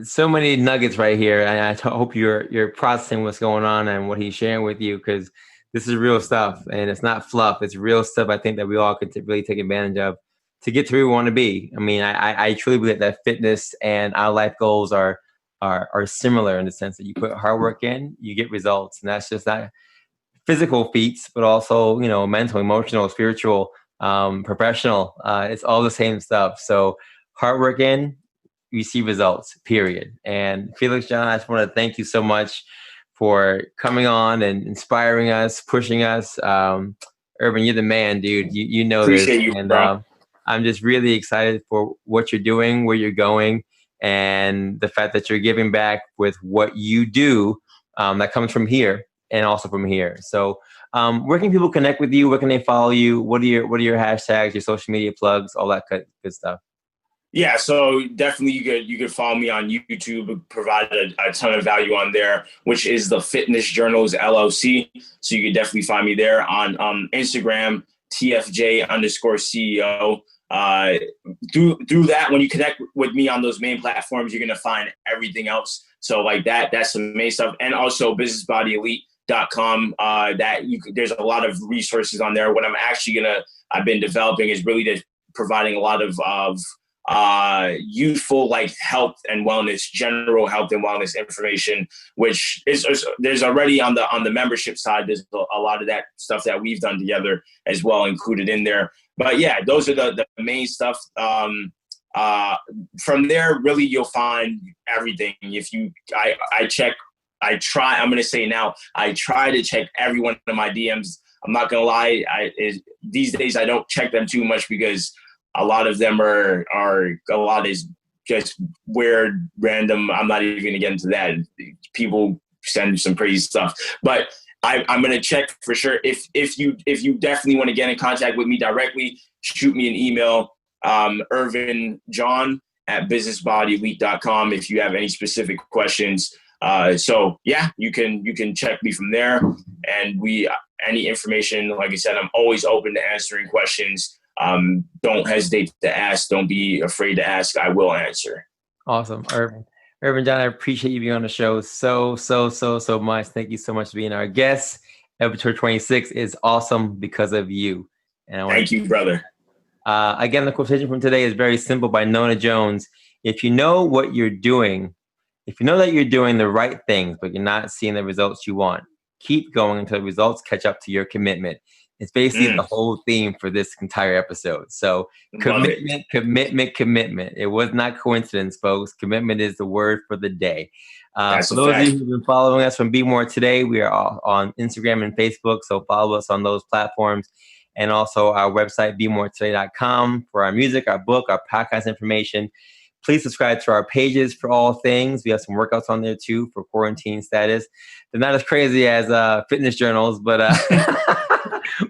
so many nuggets right here. And I hope you're processing what's going on and what he's sharing with you, because this is real stuff, and it's not fluff. It's real stuff. I think that we all could really take advantage of to get to where we want to be. I mean, I truly believe that fitness and our life goals are similar in the sense that you put hard work in, you get results, and that's just not physical feats, but also, you know, mental, emotional, spiritual, professional. It's all the same stuff. So hard work in, you see results, period. And Felix John, I just want to thank you so much for coming on and inspiring us, pushing us. Irvin, you're the man, dude. You know Appreciate this. you, And bro. I'm just really excited for what you're doing, where you're going, and the fact that you're giving back with what you do that comes from here and also from here. So where can people connect with you? Where can they follow you? What are your hashtags, your social media plugs, all that good stuff? Yeah, so definitely you could follow me on YouTube, provide a ton of value on there, which is the Fitness Journals LLC. So you can definitely find me there on Instagram, TFJ_CEO. Through that, when you connect with me on those main platforms, you're gonna find everything else. So like that's the main stuff, and also businessbodyelite.com. There's a lot of resources on there. What I've been developing is really just providing a lot of youthful, like health and wellness, general health and wellness information, which is there's already on the membership side. There's a lot of that stuff that we've done together as well included in there. But yeah, those are the main stuff. From there, really, you'll find everything. I'm going to say now, I try to check every one of my DMs. I'm not going to lie. These days, I don't check them too much because a lot of them a lot is just weird, random. I'm not even going to get into that. People send some crazy stuff, but I'm going to check for sure. If you definitely want to get in contact with me directly, shoot me an email, Irvin John at businessbodyelite.com if you have any specific questions. So yeah, you can check me from there, and any information, like I said, I'm always open to answering questions. Don't hesitate to ask. Don't be afraid to ask. I will answer. Awesome. Irvin John, I appreciate you being on the show so much. Thank you so much for being our guest. Episode 26 is awesome because of you. And Thank you, brother. Again, the quotation from today is very simple by Nona Jones. If you know what you're doing, if you know that you're doing the right things, but you're not seeing the results you want, keep going until the results catch up to your commitment. It's basically the whole theme for this entire episode. So commitment. It was not coincidence, folks. Commitment is the word for the day. For those of you who've been following us from Be More Today, we are all on Instagram and Facebook. So follow us on those platforms. And also our website, BeMoreToday.com, for our music, our book, our podcast information. Please subscribe to our pages for all things. We have some workouts on there too for quarantine status. They're not as crazy as fitness journals, but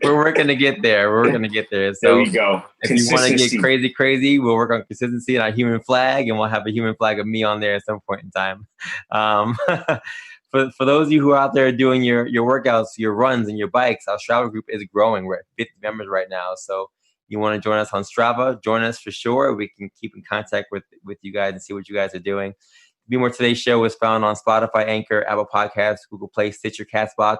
we're working to get there. So there we go. If you want to get crazy, we'll work on consistency and our human flag, and we'll have a human flag of me on there at some point in time. For those of you who are out there doing your workouts, your runs, and your bikes, our Strava group is growing. We're at 50 members right now. So you want to join us on Strava, join us for sure. We can keep in contact with you guys and see what you guys are doing. Be More Today's show is found on Spotify, Anchor, Apple Podcasts, Google Play, Stitcher, Castbox.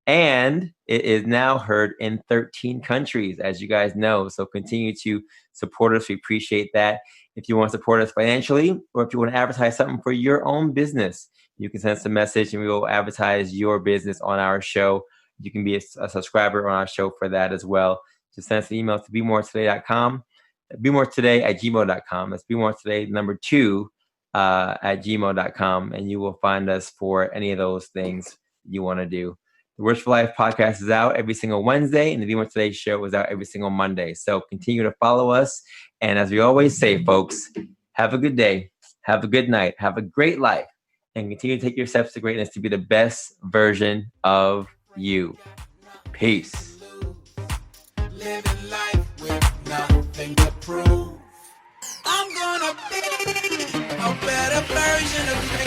And it is now heard in 13 countries, as you guys know. So continue to support us. We appreciate that. If you want to support us financially, or if you want to advertise something for your own business, you can send us a message and we will advertise your business on our show. You can be a subscriber on our show for that as well. Just send us an email to BeMoreToday.com, BeMoreToday@gmail.com. That's BeMoreToday, number 2, at gmail.com, and you will find us for any of those things you want to do. The Words for Life podcast is out every single Wednesday, and the Be More Today show is out every single Monday. So continue to follow us. And as we always say, folks, have a good day, have a good night, have a great life, and continue to take your steps to greatness to be the best version of you. Peace. Living life with nothing to prove. I'm gonna be a better version of me.